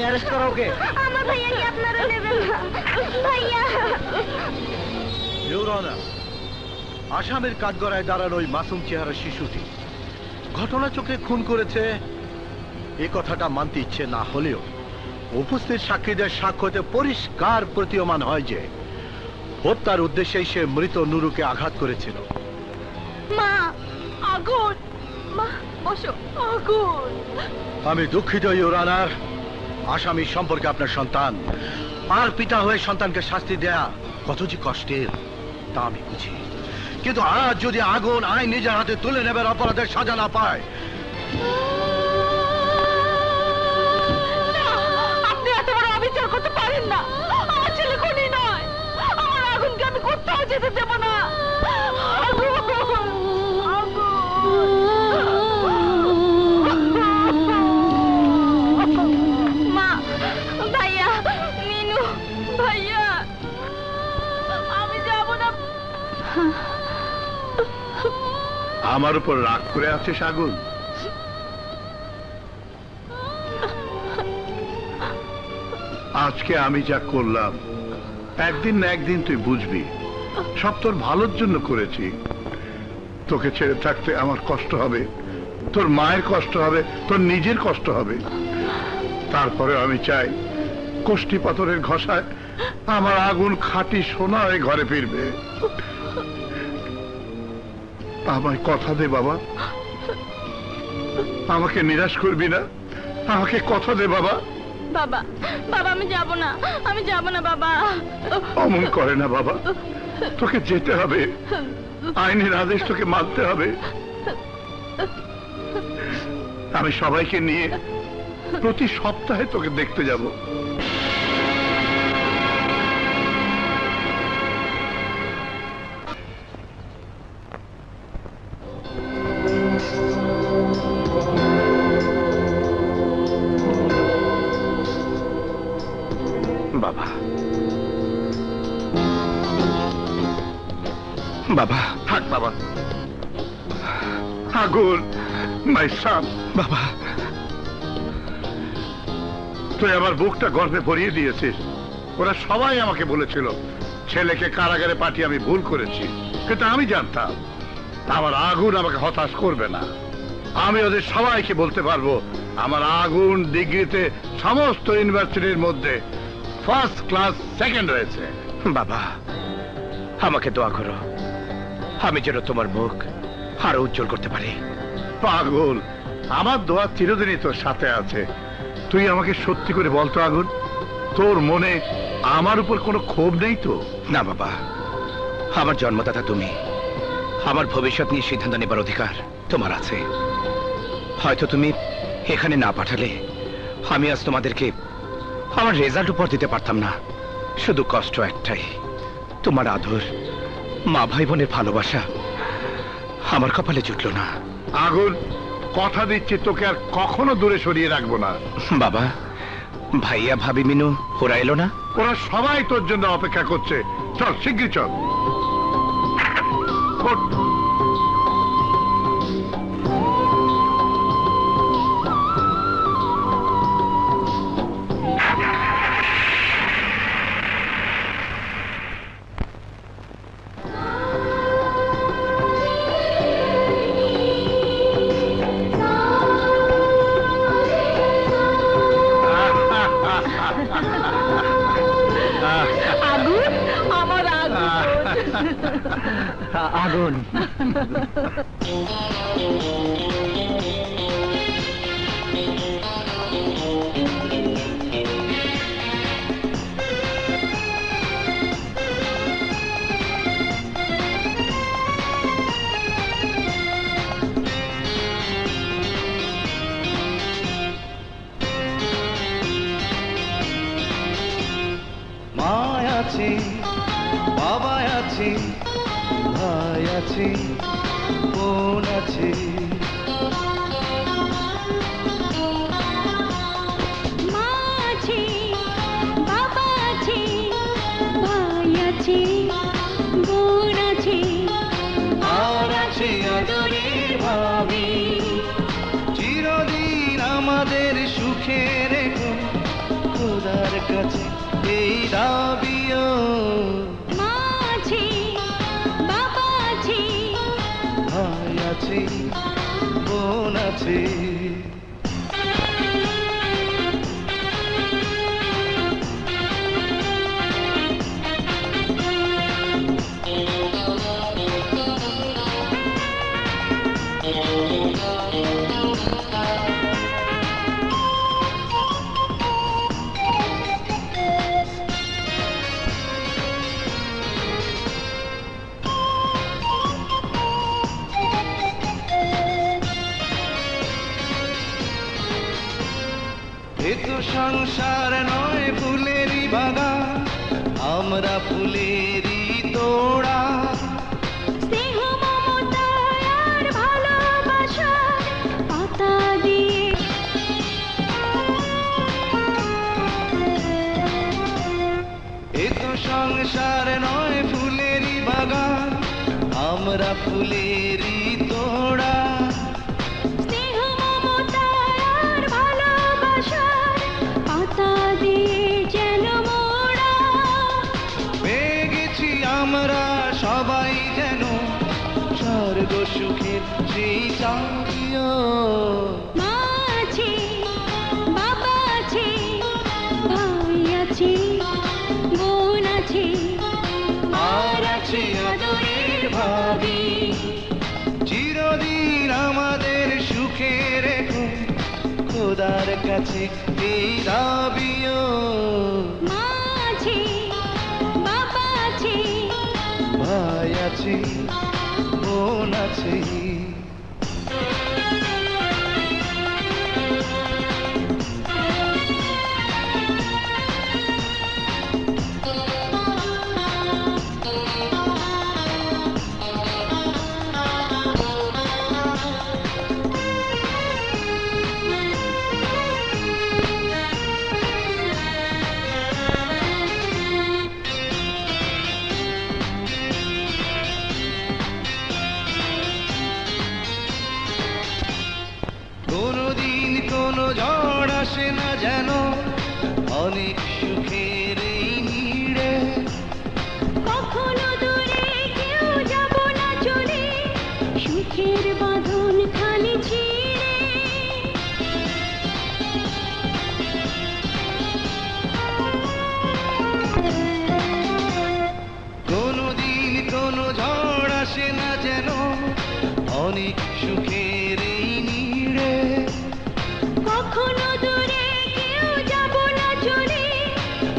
Arrest করো ওকে। আমার ভাইয়াকে আপনারা নেবেন না ভাইয়া। ইউর অনার, আসামের কাঠগড়ায় দাঁড়ানো ওই মাসুম চেহারা শিশুটি ঘটনা চোখে খুন করেছে এ কথাটা মানতে ইচ্ছে না হলেও উপস্থিত সাক্ষীদের সাক্ষ্যতে পরিষ্কার প্রতীয়মান হয় যে হত্যার উদ্দেশ্যেই সে মৃত নুরুকে আঘাত করেছিল। মা আগুন, মা বসো। আগুন। আমি দুঃখিত ইউর অনার, আসামি সম্পর্কে আপনার সন্তান আর পিতা হয়ে সন্তানকে শাস্তি দেয়া কত যে কষ্টের তা আমি বুঝি, কিন্তু আজ যদি আগুন আইন নিজের হাতে তুলে নেবার অপরাধের সাজা না পায়। আপনি এত বড় অবিচার করতে পারেন না। আমার ছেলে খুনি নয়। আমার আগুনকে আমি কোথাও যেতে দেব না। মা, ভাইয়া, মিনু, ভাইয়া, আমি যাব না। আমার উপর রাগ করে আছিস আগুন? আজকে আমি যা করলাম একদিন না একদিন তুই বুঝবি সব তোর ভালোর জন্য করেছি। তোকে ছেড়ে থাকতে আমার কষ্ট হবে, তোর মায়ের কষ্ট হবে, তোর নিজের কষ্ট হবে। তারপরে আমি চাই কষ্টি পাথরের ঘষায় আমার আগুন খাঁটি সোনা হয়ে ঘরে ফিরবে। আমায় কথা দে বাবা, আমাকে নিরাশ করবি না। আমাকে কথা দে বাবা। বাবা, বাবা আমি যাব না, আমি যাব না বাবা। অমন করে না বাবা, তোকে যেতে হবে। আইনের আদেশ তোকে মানতে হবে। আমি সবাইকে নিয়ে প্রতি সপ্তাহে তোকে দেখতে যাব। বাবা, বাবা, থাক বাবা। আগুন, মাই সান। বাবা, তুই আমার বুকটা গর্বে ভরিয়ে দিয়েছিস। ওরা সবাই আমাকে বলেছিল ছেলেকে কারাগারে পাঠিয়ে আমি ভুল করেছি, কিন্তু আমি জানতাম আমার আগুন আমাকে হতাশ করবে না। আমি ওদের সবাইকে বলতে পারবো আমার আগুন ডিগ্রিতে সমস্ত ইউনিভার্সিটির মধ্যে ফার্স্ট ক্লাস সেকেন্ড হয়েছে। বাবা, আমাকে দোয়া করো আমি যেন তোমার মুখ আরো উজ্জ্বল করতে পারি। পাগল, আমার দোয়া চিরদিনই তোর সাথে আছে। তুই আমাকে সত্যি করে বলতো আগুন, তোর মনে আমার উপর কোনো ক্ষোভ নেই তো? না বাবা, আমার জন্মদাতা তুমি, আমার ভবিষ্যৎ নিয়ে সিদ্ধান্ত নেবার অধিকার তোমার আছে। হয়তো তুমি এখানে না পাঠালে আমি আজ তোমাদেরকে আমার রেজাল্ট উপর দিতে পারতাম না। শুধু কষ্ট একটাই, তোমার আদর, মা ভাই বোনের ভালোবাসা আমার কপালে জুটল না। আগুন, কথা দিচ্ছি তোকে আর কখনো দূরে সরিয়ে রাখবো না। বাবা, ভাইয়া ভাবি মিনু ওরা এলো না? ওরা সবাই তোর জন্য অপেক্ষা করছে। চল শিগগির চল। আগুন, আমার আগুন। আগুন। মায় আছে, বাবা আছে, ভাই আছে, বোন আছে। মা আছে, বাবা আছে, ভাই আছে, বোন আছে, আর আছে আদরের ভাবি, চিরদিন আমাদের সুখে রেখো খোদার কাছে এই দাবিও মা আছে, বাবা আছে, ভাই আছে বোন আছে এ তো সংসার নয় ফুলেরই বাগান আমরা ফুলেরই তোড়া স্নেহ মমতা আর ভালোবাসা পাতা দিয়ে এ তো সংসার নয় ফুলেরই বাগান আমরা ফুলেরই তোড়া স্নেহ মমতা আর ভালোবাসা পাতা দিয়ে যেন মোড়া পেয়ে গেছি আমরা সবাই যেন স্বর্গ সুখের সেই চাঁদিও মা আছে, বাবা আছে, ভাই আছে, বোন আছে, আর আছে আদরের ভাবি চিরদিন আমাদের সুখে রেখো খোদার কাছে এই দাবিও মা আছে, বাবা আছে, ভাই আছে বোন আছে কোনদিন কোনো ঝড় আসে না যেন অনেক সুখের এই নিড়ে কখনো দূরে কেউ যাব না চলে সুখের বাঁধন খালি ছিঁড়ে কোনদিন কোনো ঝড় আসে না যেন অনেক সুখের এই নিড়ে কখনো দূরে কেউ যাব না চলে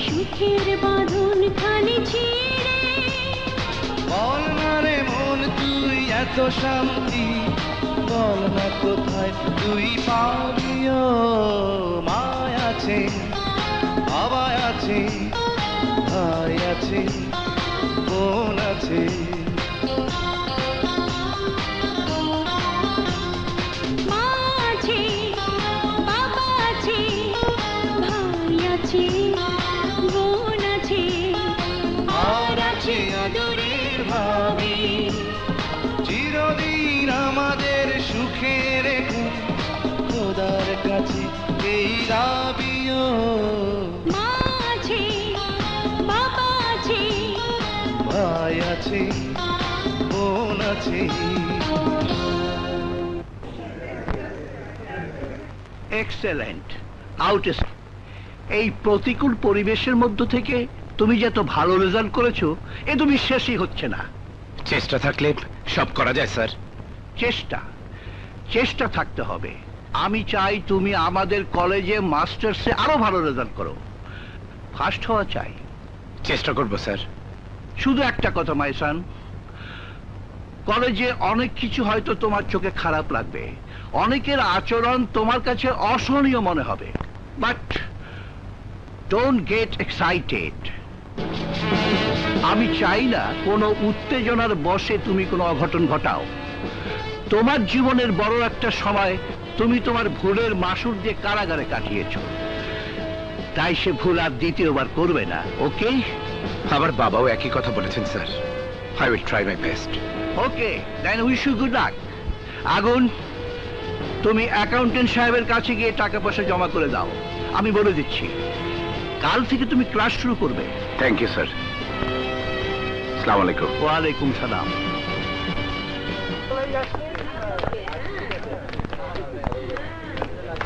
সুখের বাঁধন খালি ছিঁড়ে বল না রে মন তুই এত শান্তি বল না কোথায় তুই পাবিও মায় আছে বাবা আছে ভাই আছে বোন আছে মা আছে, বাবা আছে, ভাই আছে, বোন আছে, আর আছে আদরের ভাবি চিরদিন আমাদের সুখে রেখো খোদার কাছে এই দাবিও মা আছে, বাবা আছে, ভাই আছে বোন আছে এক্সেলেন্ট, আউট। এই প্রতিকূল পরিবেশের মধ্য থেকে তুমি যে এত ভালো রেজাল্ট করেছো এ তো বিশ্বাসই হচ্ছে না। চেষ্টা থাকলে সব করা যায় স্যার। চেষ্টা চেষ্টা থাকতে হবে। আমি চাই তুমি আমাদের কলেজে মাস্টার্সে আরো ভালো রেজাল্ট করো, ফার্স্ট হওয়া চাই। চেষ্টা করব স্যার। শুধু একটা কথা মাই সান, কলেজে অনেক কিছু হয়তো তোমার চোখে খারাপ লাগবে, অনেকের আচরণ তোমার কাছে অসহনীয় মনে হবে, বাট ডোন্ট গেট এক্সাইটেড। আমি চাই না কোনো উত্তেজনার বশে তুমি কোনো অঘটন ঘটাও। তোমার জীবনের বড় একটা সময় তুমি তোমার ভুলের মাসুল দিয়ে কারাগারে কাটিয়েছ, তাই সে ভুল আর দ্বিতীয়বার করবে না, ওকে? আমার বাবাও একই কথা বলেছেন sir. I will try my best. Okay, then wish you good luck. আগুন, তুমি অ্যাকাউন্টেন্ট সাহেবের কাছে গিয়ে টাকা পয়সা জমা করে দাও। আমি বলে দিচ্ছি, কাল থেকে তুমি ক্লাস শুরু করবে। Thank you sir. আসসালামু আলাইকুম। ওয়ালাইকুম সালাম।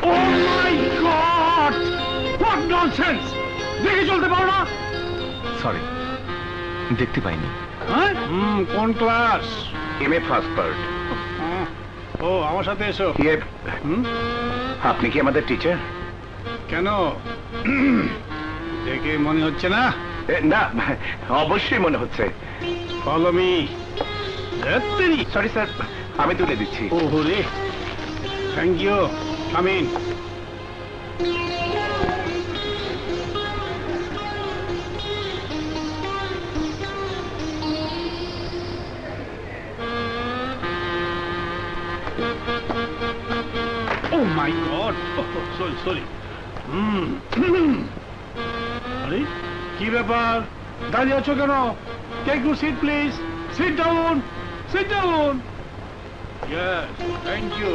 Oh my god, what nonsense! দেখে চলতে পারো না? সরি, দেখতে পাইনি। কোন ক্লাস? MA first part. ও আমার সাথে এসো। আপনি কি আমাদের টিচার? কেন দেখে মনে হচ্ছে না? না, অবশ্যই মনে হচ্ছে। Follow me. সরি স্যার, আমি তুলে দিচ্ছি। ওরে, thank you. Come in. Oh my God! Oh, sorry. আরে কি ব্যাপার, দাঁড়িয়ে আছো কেন? Take you seat please. Sit down, sit down. Yes, thank you.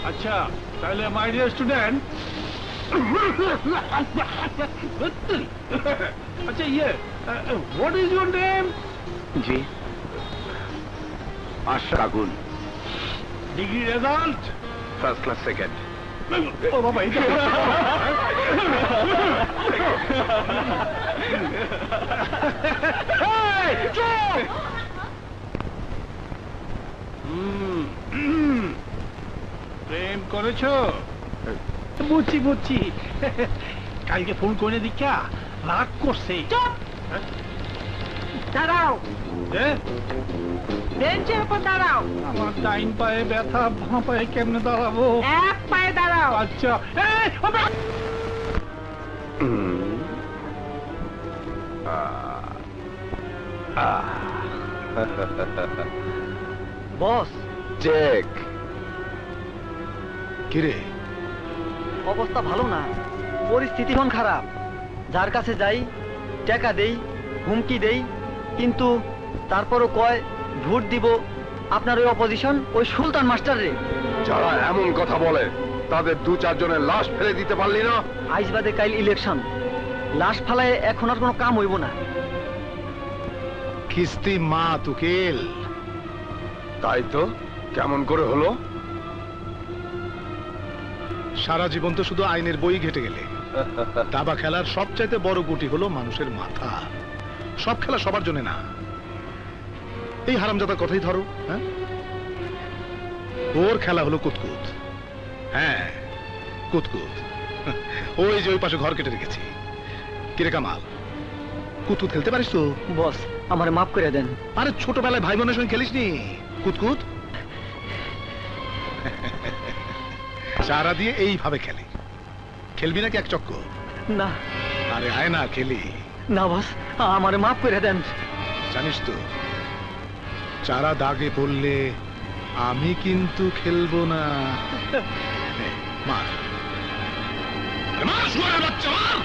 আচ্ছা, তাহলে মাই ডিয়ার স্টুডেন্ট, আচ্ছা হোয়াট ইজ ইউর নেম? জি, আশরাফ আগুন। Degree result? First class second. ও বাবা, এটা প্রেম করেছো? বুঝছি। কালকে ফোন করে দীক্ষা রাগ করছে। দাঁড়াও, বেঞ্চের উপর দাঁড়াও। আমার ডাইন পায়ে ব্যথা, বাঁ পায়ে কেমনে দাঁড়াবো? এক পায়ে দাঁড়াও। আচ্ছা। বস, চেক। কিরে, অবস্থা ভালো না, পরিস্থিতি এখন খারাপ। যার কাছে যাই, টাকা দেই, হুমকি দেই, কিন্তু তারপরও কয় ভোট দিব আপনার ওই অপোজিশন, ওই সুলতান মাস্টার রে। যারা এমন কথা বলে তাদের 2-4 জনের লাশ ফেলে দিতে পারলি না? আইজ বাদে কাইল ইলেকশন, লাশ ফালায় এখন আর কোনো কাম হইব না। কিস্তি মা তুকেল। তাই তো, কেমন করে হলো? সারা জীবন তো শুধু আইনের বই ঘেটে গেলে। দাবা খেলার সবচাইতে বড় গুটি হলো মানুষের মাথা। সব খেলা সবার জন্য না। এই হারামজাদার কথাই ধরো, হ্যাঁ, ওর খেলা হলো কুতকুত। হ্যাঁ, কুতকুত। ওই যে ওই পাশে ঘর কেটে রেখেছি। কিরে কামাল, কুতকুত খেলতে পারিস তো? বস, আমারে মাফ করে দেন। আরে ছোটবেলায় ভাই বোনের সঙ্গে খেলিস নি কুতকুত? চারা দিয়ে এইভাবে খেলে। খেলবি নাকি এক চক্কর? না আরে আয় না, খেলি। না বস, আমারে মাফ করে দেন। জানিস তো, চারা দাগে পড়লে আমি কিন্তু খেলবো না। মার, মার শুয়োরের বাচ্চা, মার।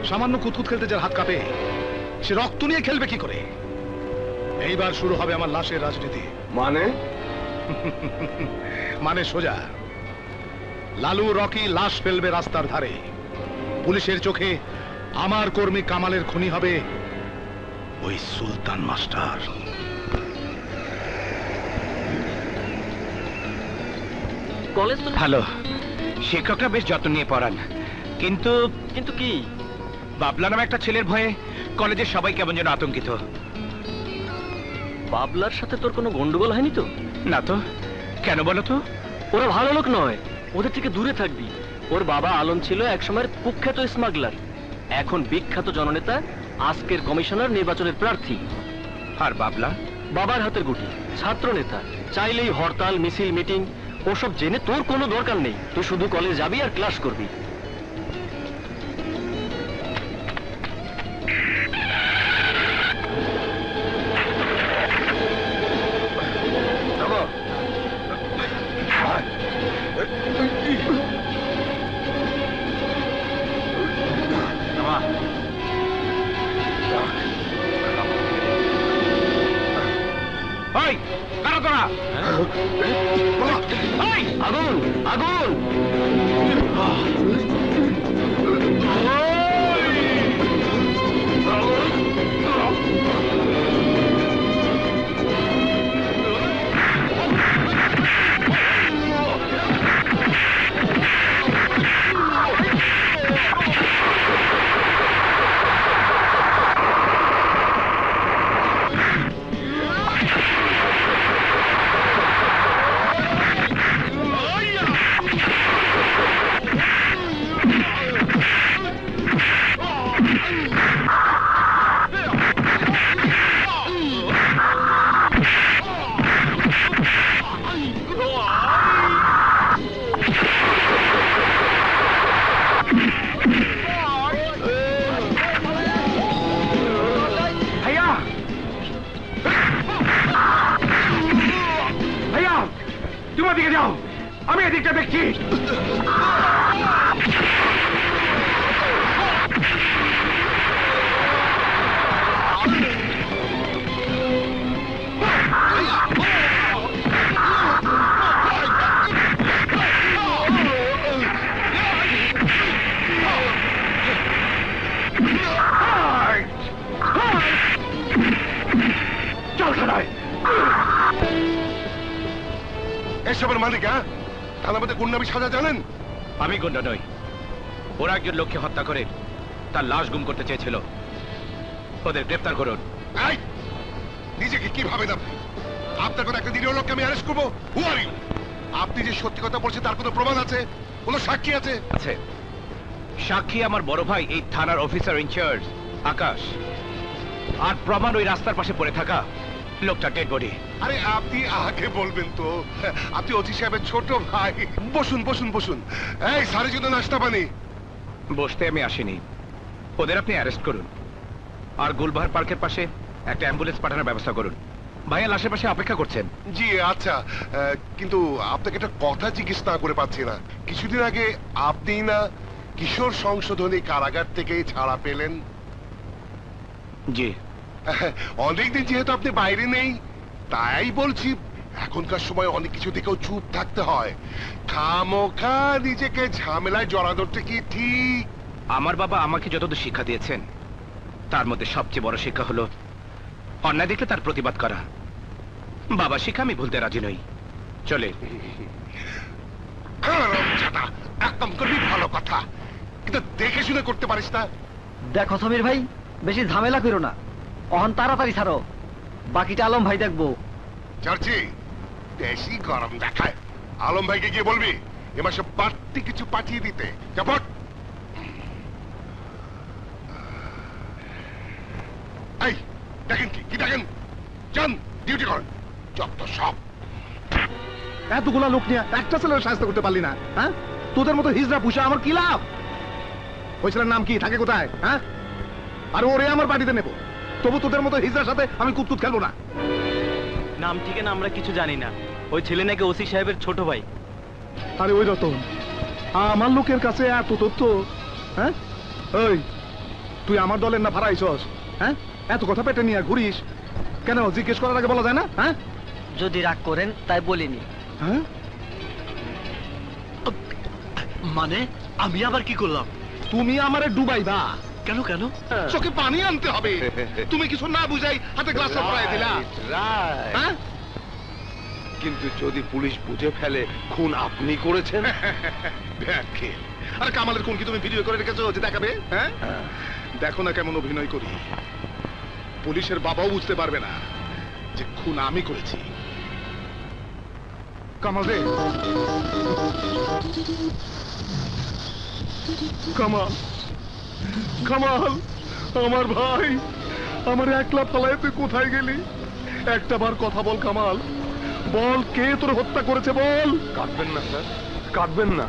সামান্য কুতকুত খেলতে যার হাত কাঁপে, সে রক্ত নিয়ে খেলবে কি করে? এইবার শুরু হবে আমার লাশের রাজনীতি। মানে? মানে সোজা, লালু রকি লাশ ফেলবে রাস্তার ধারে। পুলিশের চোখে আমার কর্মী কামালের খুনি হবে ওই সুলতান মাস্টার। কলেজ তো ভালো, শিক্ষকরা বেশ যত্ন নিয়ে পড়ান, কিন্তু কিন্তু কি? বাবলা নামে একটা ছেলের ভয়ে কলেজের সবাই কেমন যেন আতঙ্কিত। বাবলার সাথে তোর কোনো গন্ডগোল হয়নি তো? না তো, কেন বলো তো? ওরা ভালো লোক নয়, ওদের থেকে দূরে থাকবি। ওর বাবা আলম ছিল একসময়ের কুখ্যাত স্মাগলার, এখন বিখ্যাত জননেতা, আজকের কমিশনার নির্বাচনের প্রার্থী। আর বাবলা? বাবার হাতের গুটি, ছাত্র নেতা, চাইলেই হরতাল, মিছিল, মিটিং। ওসব জেনে তোর কোনো দরকার নেই, তুই শুধু কলেজ যাবি আর ক্লাস করবি। আগুন আগুন তোমার দিকে যাও, আমি এদিকটা দেখছি। চল সবাই। এসবের মালিক তার মধ্যে গুন্ডামি সাজা জানেন? আমি গুন্ডা নই, ওরা একজন লোককে হত্যা করে তার লাশ গুম করতে চেয়েছিল। ওদের গ্রেফতার করুন। এই, নিজেকে কি ভাবেন আপনি? আপনার কথা একটা নিরীহ লোককে আমি অ্যারেস্ট করবো? হু আর ইউ? আপনি যে সত্যি কথা বলছেন তার কোনো প্রমাণ আছে? কোনো সাক্ষী আছে? আছে, সাক্ষী আমার বড় ভাই এই থানার অফিসার ইনচার্জ আকাশ, আর প্রমাণ ওই রাস্তার পাশে পড়ে থাকা লোকটা ডেড বডি। আরে আপনি আগে বলবেন তো, আপনি ওসি সাহেবের ছোট ভাই। বসুন বসুন বসুন। এই সারি জন্য নাস্তা পানি। বসতে আমি আসিনি, ওদের আপনি অ্যারেস্ট করুন, আর গুলবাহার পার্কের পাশে একটা অ্যাম্বুলেন্স পাঠানোর ব্যবস্থা করুন। ভাইয়া লাশের পাশে অপেক্ষা করছেন। জি আচ্ছা, কিন্তু আপনাকে একটা কথা জিজ্ঞেস না করে পাচ্ছি না। কিছুদিন আগে আপনি না কিশোর সংশোধনী কারাগার থেকে ছাড়া পেলেন? জি। অনেকদিন যেহেতু আপনি বাইরে নেই, তাই বলছি এখনকার সময় অনেক কিছু দেখেও চুপ থাকতে হয়। খামোখা নিজেকে ঝামেলায় জড়ানোটা কি ঠিক? আমার বাবা আমাকে যতদূর শিক্ষা দিয়েছেন তার মধ্যে সবচেয়ে বড় শিক্ষা হলো অন্যায় দেখলে তার প্রতিবাদ করা। বাবা শিক্ষা আমি ভুলতে রাজি নই। চলে। একদম করবি ভালো কথা, কিন্তু দেখে শুনে করতে পারিস না। দেখো সমীর ভাই, বেশি ঝামেলা করো না, অহন তাড়াতাড়ি ছাড়ো, বাকিটা আলম ভাই দেখবো। চার্চি বেশি গরম দেখায়। আলম ভাইকে গিয়ে বলবি এ মাসে বাড়তি কিছু পাঠিয়ে দিতে। যাবট। এই দেখেন কি দেখেন, যান ডিউটি করেন। যত সব এতগুলা লোক নিয়ে একটা ছেলের সাহায্য করতে পারলি না, হ্যাঁ? তোদের মতো হিজড়া পুষে আমার কি লাভ? ওই ছেলের নাম কি, থাকে কোথায়, হ্যাঁ? আর ওরে আমার বাড়িতে নেবো, তবু তোদের মতো হিজড়ার সাথে আমি কুতকুত খেলবো না। নাম ঠিকানা আমরা কিছু জানি না, ওই ছেলে নাকি ওসি সাহেবের ছোট ভাই। আরে ওই রতন, আমার লোকের কাছে এত তথ্য, হ্যাঁ? ওই তুই আমার দলের না ভাড়াইছস, হ্যাঁ? এত কথা পেটে নিয়ে ঘুরিস কেন? জিজ্ঞেস করার আগে বলা যায় না, হ্যাঁ? যদি রাগ করেন তাই বলিনি। হ্যাঁ মানে আমি আবার কি করলাম? তুমি আমারে ডুবাইবা। কেন কেন? চোখে পানি আনতে হবে। তুমি কিছু না বুঝাই হাতে গ্লাসে ভরাই দিলা, হ্যাঁ? কিন্তু যদি পুলিশ বুঝে ফেলে খুন আপনি করেছেন। দেখে আরে কামালের খুন কি তুমি ভিডিও করে রেখেছো যে দেখাবে? হ্যাঁ, দেখো না কেমন অভিনয় করি। পুলিশের বাবাও বুঝতে পারবে না যে খুন আমি করেছি। কামাল রে, কামাল, কামাল আমার ভাই, আমার একলা ফালায় তুই কোথায় গেলি? একটা বার কথা বল কামাল, বল কে তোর হত্যা করেছে বল। কাঁদবেন না স্যার, কাঁদবেন না।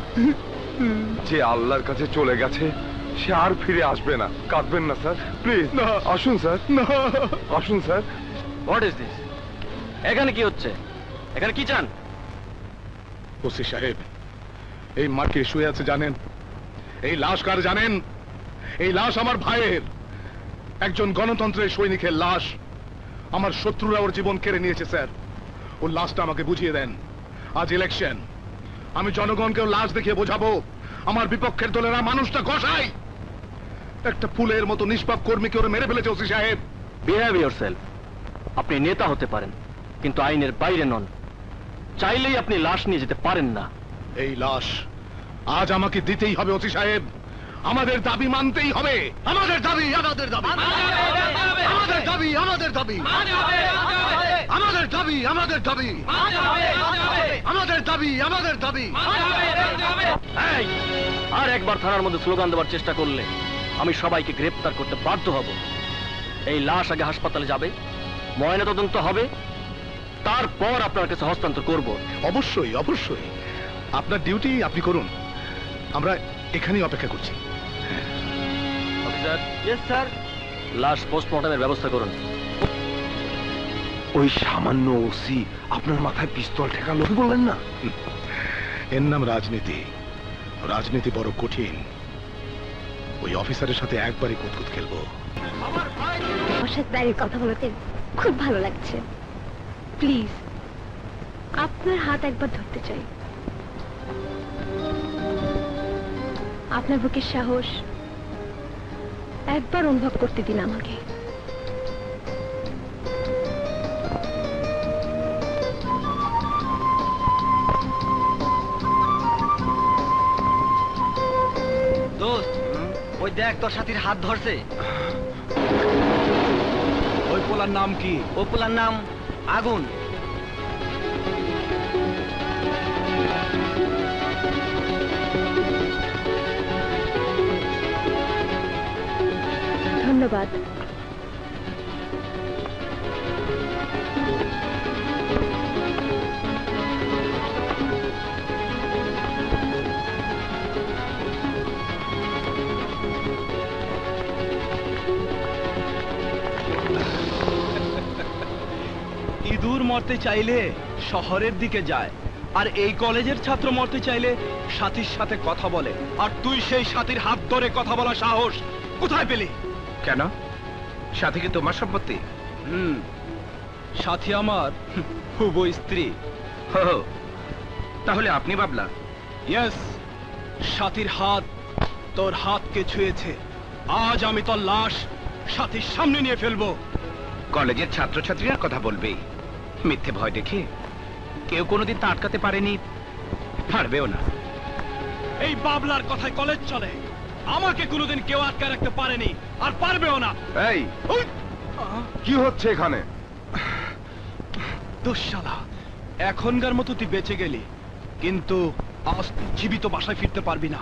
যে আল্লাহর কাছে চলে গেছে সে আর ফিরে আসবে না। কাঁদবেন না স্যার, প্লিজ। না আসুন স্যার, না, আসুন স্যার। What is this? এখানে কি হচ্ছে? এখানে কি চান? ওসি সাহেব, এই মাকে শুয়ে আছে জানেন? এই লাশ কার জানেন? এই লাশ আমার ভাইয়ের, একজন গণতন্ত্রের সৈনিকের লাশ। আমার শত্রুরা ওর জীবন কেড়ে নিয়েছে স্যার। ওর লাশটা আমাকে বুঝিয়ে দেন। আজ ইলেকশন, আমি জনগণকেও লাশ দেখিয়ে বোঝাবো আমার বিপক্ষের দলেরা মানুষটা কষাই। একটা ফুলের মতো নিষ্পাপ কর্মীকে ওরা মেরে ফেলেছে ওসি সাহেব। Behave yourself. আপনি নেতা হতে পারেন, কিন্তু আইনের বাইরে নন। চাইলেই আপনি লাশ নিয়ে যেতে পারেন না। এই লাশ আজ আমাকে দিতেই হবে ওসি সাহেব। আমাদের দাবি মানতেই হবে। আমাদের দাবি, আমাদের দাবি, আমাদের দাবি, আমাদের দাবি, আমাদের দাবি, আমাদের দাবি, আমাদের দাবি, আমাদের দাবি। এই, আর একবার থানার মধ্যে স্লোগান দেওয়ার চেষ্টা করলে আমি সবাইকে গ্রেপ্তার করতে বাধ্য হব। এই লাশ আগে হাসপাতালে যাবে, ময়নাতদন্ত হবে, তারপর আপনার কাছে হস্তান্তর করব। অবশ্যই, অবশ্যই। আপনার ডিউটি আপনি করুন, আমরা এখানেই অপেক্ষা করছি। Officer, yes sir. লাশ পোস্টমর্টমের ব্যবস্থা করুন। ওই সামান্য ওসি আপনার মাথায় পিস্তল ঠেকালো, কি বললেন না? এর নাম রাজনীতি। রাজনীতি বড় কঠিন। ওই অফিসারের সাথে একবারই কুতকুত খেলবো। আমার সাথে দাঁড়িয়ে কথা বলতে খুব ভালো লাগছে। প্লিজ আপনার হাত একবার ধরতে চাই। আপনার বুকের সাহস একবার অনুভব করতে দিন আমাকে। দোস্ত, ওই দেখ তোর সাথীর হাত ধরছে। ওই পোলার নাম কি? ও পোলার নাম আগুন। ধন্যবাদ। ইঁদুর মরতে চাইলে শহরের দিকে যায়, আর এই কলেজের ছাত্র মরতে চাইলে সাথীর সাথে কথা বলে। আর তুই সেই সাথীর হাত ধরে কথা বলা সাহস কোথায় পেলি? কেন? সাথে কি তোমার সম্পত্তি? সাথী আমার হুবু স্ত্রী। হো, তাহলে আপনি বাবলা? ইয়েস, সাথীর হাত তোর হাতকে ছুঁয়েছে। আজ আমি তোর লাশ সাথীর সামনে নিয়ে ফেলবো। কলেজের ছাত্রছাত্রীরা কথা বলবেই, মিথ্যে ভয় দেখে কেউ কোনোদিন তা আটকাতে পারেনি, পারবেও না। এই বাবলার কথায় কলেজ চলে, আমাকে কোনোদিন কেউ আটকে রাখতে পারেনি, আর পারবেও না। এই কি হচ্ছে এখানে? দুঃশালা, এখনকার মতো তুই বেঁচে গেলি, কিন্তু আজ তুই জীবিত বাসায় ফিরতে পারবি না।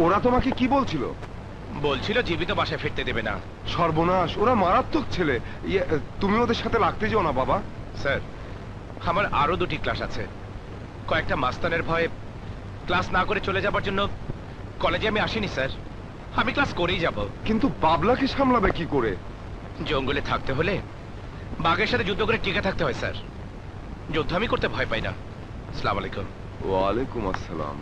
ওরা তোমাকে কি বলছিল? বলছিল জীবিত বাসায় ফিরতে দেবে না। সর্বনাশ, ওরা মারাত্মক ছেলে। তুমি ওদের সাথে লাগতে যেও না বাবা। স্যার, আমার আরো দুটি ক্লাস আছে। কয়েকটা মাস্তানের ভয়ে ক্লাস না করে চলে যাবার জন্য কলেজে আমি আসিনি স্যার। আমি ক্লাস করেই যাব। কিন্তু বাবলাকে সামলাবে কি করে? জঙ্গলে থাকতে হলে বাঘের সাথে যুদ্ধ করে টিকে থাকতে হয় স্যার। যুদ্ধ আমি করতে ভয় পাই না। আসসালামু আলাইকুম। ওয়ালাইকুম আসসালাম।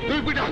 তুই পিটা।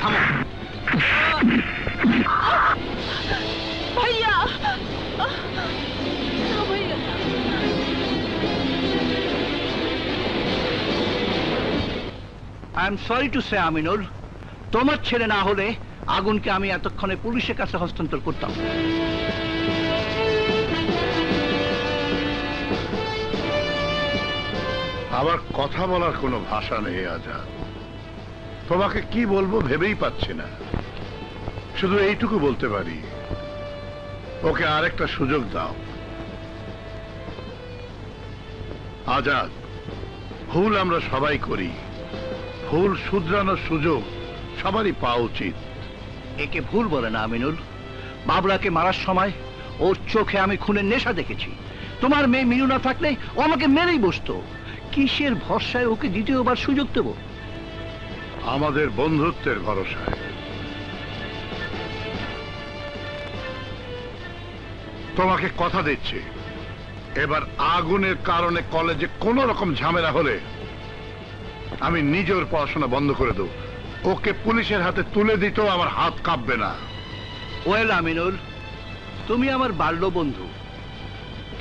থামো। ভাইয়া না ভাইয়া I am sorry to say Aminul, তোমার ছেলে না হলে আগুনকে আমি এতক্ষণে পুলিশের কাছে হস্তান্তর করতাম। আমার কথা বলার কোনো ভাষা নেই আজাদ। তোমাকে কি বলবো ভেবেই পাচ্ছি না। শুধু এইটুকু বলতে পারি, ওকে আরেকটা সুযোগ দাও। আজাদ, ভুল আমরা সবাই করি, ভুল শুধরানোর সুযোগ সবারই পাওয়া উচিত। একে ভুল বলে না আমিনুল। বাবলাকে মারার সময় ওর চোখে আমি খুনের নেশা দেখেছি। তোমার মেয়ে মিনু না থাকলে ও আমাকে মেরেই বসতো। কিসের ভরসায় ওকে দ্বিতীয়বার সুযোগ দেব? আমাদের বন্ধুত্বের ভরসায়। তোমাকে কথা দিচ্ছি, এবার আগুনের কারণে কলেজে কোনো রকম ঝামেলা হলে আমি নিজের পড়াশোনা বন্ধ করে দেব। ওকে পুলিশের হাতে তুলে দিতেও আমার হাত কাঁপবে না। ওয়েল আমিনুল, তুমি আমার বাল্য বন্ধু,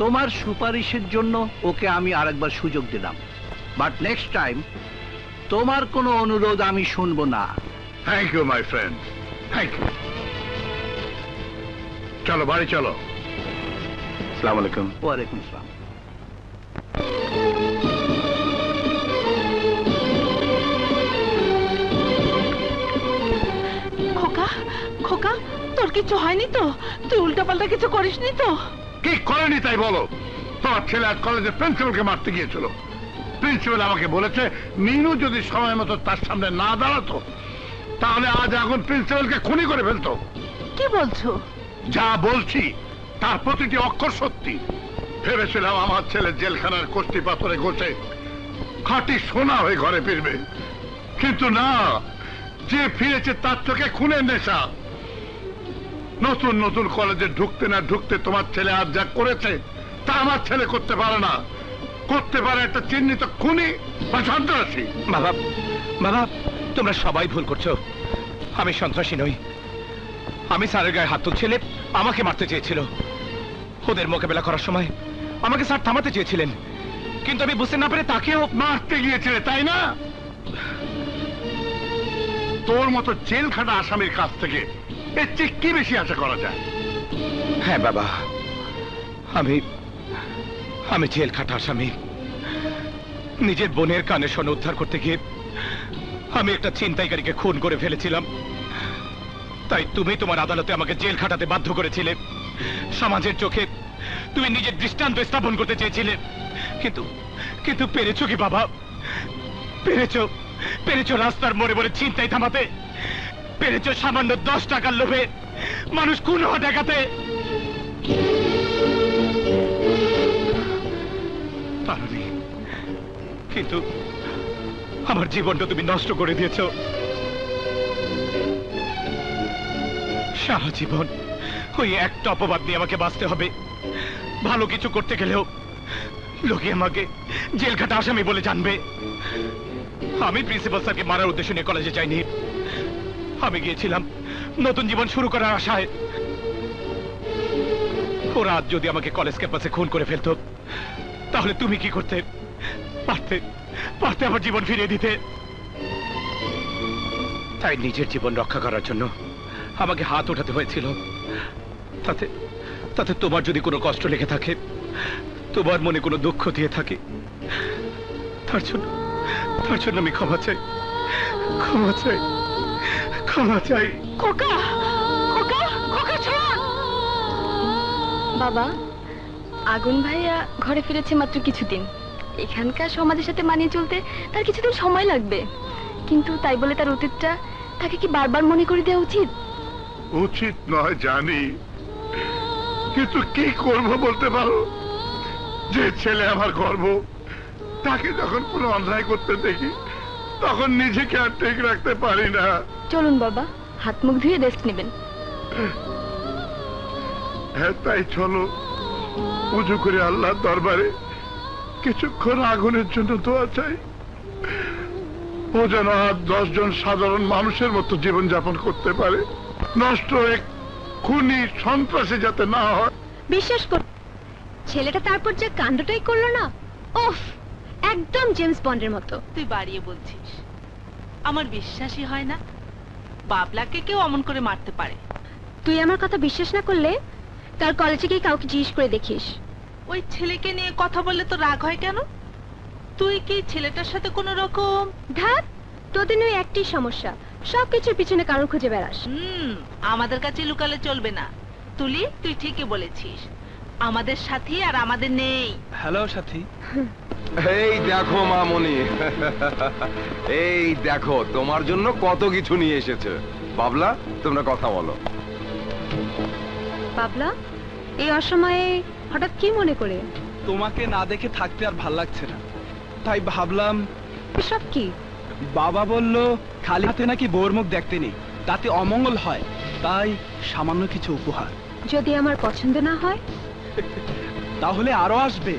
তোমার সুপারিশের জন্য ওকে আমি আরেকবার সুযোগ দিলাম। বাট নেক্সট টাইম তোমার কোনো অনুরোধ আমি শুনবো না। Thank you my friend, thank you. চলো বাড়ি চলো। আসসালামু আলাইকুম। ওয়ালাইকুম আসসালাম। খোকা খোকা তোর কিছু হয়নি তো? তুই উল্টাপাল্টা কিছু করিসনি তো? কি করেনি তাই বলো? তোমার ছেলে আজ কলেজের প্রিন্সিপালকে মারতে গিয়েছিল। প্রিন্সিপাল আমাকে বলেছে মিনু যদি সময় মতো তার সামনে না দাঁড়াতো তাহলে আজ আগুন প্রিন্সিপালকে খুনি করে ফেলতো। কি বলছো? যা বলছি তার প্রতিটি অক্ষর সত্যি। ভেবেছিলাম আমার ছেলে জেলখানার কষ্টি পাথরে ঘষে খাঁটি সোনা হয়ে ঘরে ফিরবে, কিন্তু না, যে ফিরেছে তার চোখে খুনের নেশা। নতুন নতুন কলেজে ঢুকতে না ঢুকতে তোমার ছেলে আজ যা করেছে তা আমার ছেলে করতে পারে না। করতে পারে একটা চিহ্নিত খুনি বা সন্ত্রাসী। বাবা, বাবা, তোমরা সবাই ভুল করছো। আমি সন্ত্রাসী নই। আমি স্যারের গায়ে হাত তুলছিলে, আমাকে মারতে চেয়েছিল। ওদের মোকাবেলা করার সময় আমাকে স্যার থামাতে চেয়েছিলেন, কিন্তু আমি বুঝতে না পেরে তাকেও মারতে গিয়েছিলে, তাই না? তোর মতো জেল খাটা আসামির কাছ থেকে এর চেয়ে কি বেশি আশা করা যায়? হ্যাঁ বাবা, আমি জেল খাটা আসামি। নিজের বোনের কানে শোনা উদ্ধার করতে গিয়ে আমি একটা ছিনতাইকারীকে খুন করে ফেলেছিলাম। তাই তুমি তোমার আদালতে আমাকে জেল খাটাতে বাধ্য করেছিলে। সমাজের চোখে তুমি নিজের দৃষ্টান্ত স্থাপন করতে চেয়েছিলে, কিন্তু কিন্তু পেরেছো কি বাবা? পেরেছো রাস্তার মোড়ে মোড়ে ছিনতাই থামাতে? পেরেছো সামান্য 10 টাকার লোভে মানুষ খুন হওয়া দেখাতে? পারোনি, কিন্তু আমার জীবনটা তুমি নষ্ট করে দিয়েছো। সারা জীবন ওই একটা অপবাদ নিয়ে আমাকে বাঁচতে হবে। ভালো কিছু করতে গেলেও লোকে আমাকে জেলখাটা আসামি বলে জানবে। আমি প্রিন্সিপাল স্যারকে মারার উদ্দেশ্য নিয়ে কলেজে যাইনি। আমি গিয়েছিলাম নতুন জীবন শুরু করার আশায়। ওরা আজ যদি আমাকে কলেজ ক্যাম্পাসে খুন করে ফেলতো তাহলে তুমি কি করতে? পারতে আমার জীবন ফিরিয়ে দিতে। তাই নিজের জীবন রক্ষা করার জন্য আমাকে হাত ওঠাতে হয়েছিল। তাতে তোমার যদি কোনো কষ্ট লেগে থাকে, তোমার মনে কোনো দুঃখ দিয়ে থাকে, তার জন্য আমি ক্ষমা চাই। খোকা খোকা খোকা শোন। বাবা, আগুন ভাইয়া ঘরে ফিরেছে মাত্র কিছুদিন। এখানকার সমাজের সাথে মানিয়ে চলতে তার কিছুদিন সময় লাগবে, কিন্তু তাই বলে তার অতীতটা তাকে কি বারবার মনে করে দেওয়া উচিত? উচিত নয় জানি, কিন্তু কি করব বলতে পারো? যে ছেলে আমার গর্ব, তাকে যখন কোনো অন্যায় করতে দেখি তখন নিজেকে আর ঠিক রাখতে পারি না। চলুন বাবা, হাত মুখ ধুয়ে রেস্ট নেবেন। হ্যাঁ তাই চলো, পুজো করে আল্লাহর দরবারে কিছুক্ষণ আগুনের জন্য দোয়া চাই। ও যেন আর 10 জন সাধারণ মানুষের মতো জীবনযাপন করতে পারে, নষ্ট এক খুনি সন্ত্রাসী যাতে না হয়। বিশ্বাস কর, ছেলেটা তারপর যে কাণ্ডটাই করলো না, ওফ, একদম জেমস বন্ডের মতো। তুই বাড়িয়ে বলছিস, আমার বিশ্বাসই হয় না বাবলাকে কেউ অমন করে মারতে পারে। তুই আমার কথা বিশ্বাস না করলে কাল কলেজে গিয়ে কাউকে জিজ্ঞেস করে দেখিস। ওই ছেলেকে নিয়ে কথা বললে তো রাগ হয় কেন? তুই কি ছেলেটার সাথে কোনো রকম? ধ্যাত, তোদের ওই একটি সমস্যা, সবকিছুর পিছনে কারণ খুঁজে বেড়াস। আমাদের কাছে লুকালে চলবে না। তুলি, তুই ঠিকই বলেছিস, আমাদের সাথী আর আমাদের নেই। হ্যালো সাথী। এই দেখো মামনি, এই দেখো তোমার জন্য কত কিছু নিয়ে এসেছে। বাবলা, তোমরা কথা বলো। বাবলা, এই অসময়ে হঠাৎ কি মনে করে? তোমাকে না দেখে থাকতে আর ভাল লাগছে না, তাই ভাবলাম। সব কি? বাবা বলল খালি হাতে নাকি বউর মুখ দেখতে নেই, তাতে অমঙ্গল হয়, তাই সামান্য কিছু উপহার। যদি আমার পছন্দ না হয় তাহলে আরো আসবে।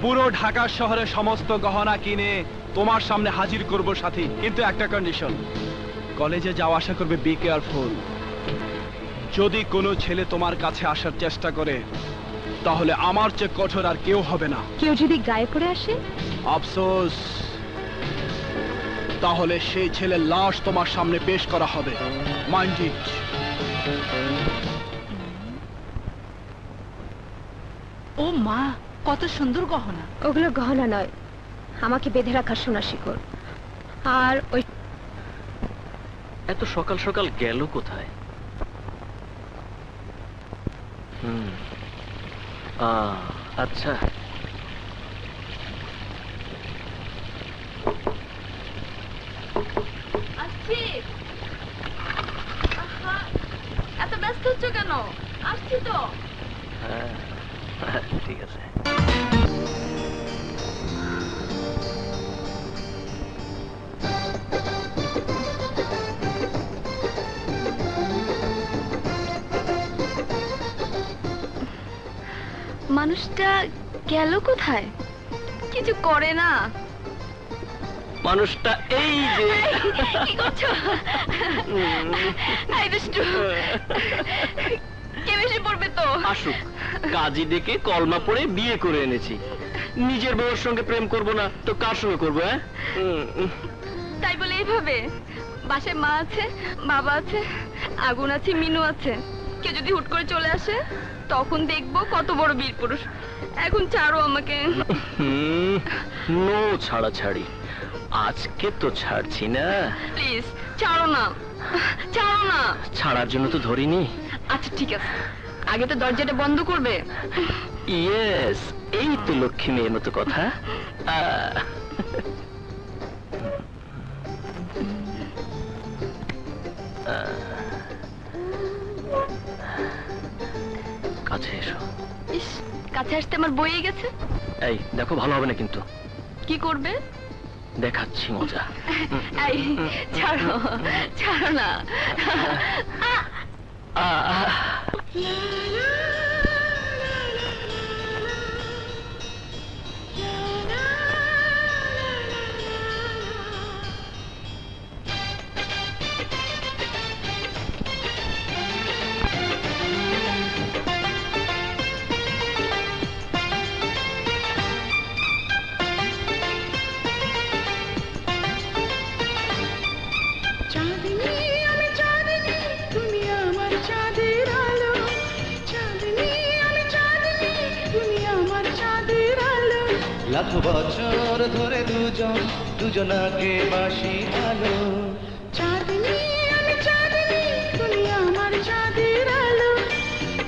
পুরো ঢাকা শহরে সমস্ত গহনা কিনে তোমার সামনে হাজির করব সাথী, কিন্তু একটা কন্ডিশন, কলেজে যাওয়া আসা করবে, বি কেয়ারফুল। যদি কোনো ছেলে তোমার কাছে আসার চেষ্টা করে তাহলে আমার চেয়ে কঠোর আর কেউ হবে না। কেউ যদি গায়ে পড়ে আসে? আফসোস, তাহলে সেই ছেলের লাশ তোমার সামনে পেশ করা হবে। Mind it. ও মা, কত সুন্দর গহনা। ওগুলো গহনা নয়, আমাকে বেঁধে রাখা সোনা শিকড়। আর ওই এত সকাল সকাল গেল কোথায়? আচ্ছা, এত ব্যস্ত হচ্ছ কেন? আসছি তো। হ্যাঁ, ঠিক আছে। মানুষটা গেল কোথায়? কিছু করে না মানুষটা। এই যে কি করছো? এই দুষ্টু, কে বেশি পড়বে তো? আসুক, কাজী ডেকে কলমা পড়ে বিয়ে করে এনেছি। নিজের বউয়ের সঙ্গে প্রেম করব না তো কার সঙ্গে করবো? হ্যাঁ, তাই বলে এইভাবে? বাসায় মা আছে, বাবা আছে, আগুন আছে, মিনু আছে। কেউ যদি হুট করে চলে আসে তখন দেখবো কত বড় বীর পুরুষ। এখন ছাড়ো আমাকে। নো ছাড়াছাড়ি, আজকে তো ছাড়ছি না। প্লিজ ছাড়ো না, ছাড়ো না। ছাড়ার জন্য তো ধরিনি। আচ্ছা ঠিক আছে, আগে তো দরজাটা বন্ধ করবে। ইয়েস, এই তো লক্ষ্মী মেয়ের মতো কথা। কাছে এসো। ইস, কাছে আসতে আমার বইয়ে গেছে। এই দেখো, ভালো হবে না কিন্তু। কি করবে? দেখাচ্ছি মজা। এই ছাড়ো, ছাড়ো না। লাখ বছর ধরে দুজন দুজনাকে বাসি আলো। চাঁদনি আমি চাঁদনি, তুমি আমার চাঁদের আলো।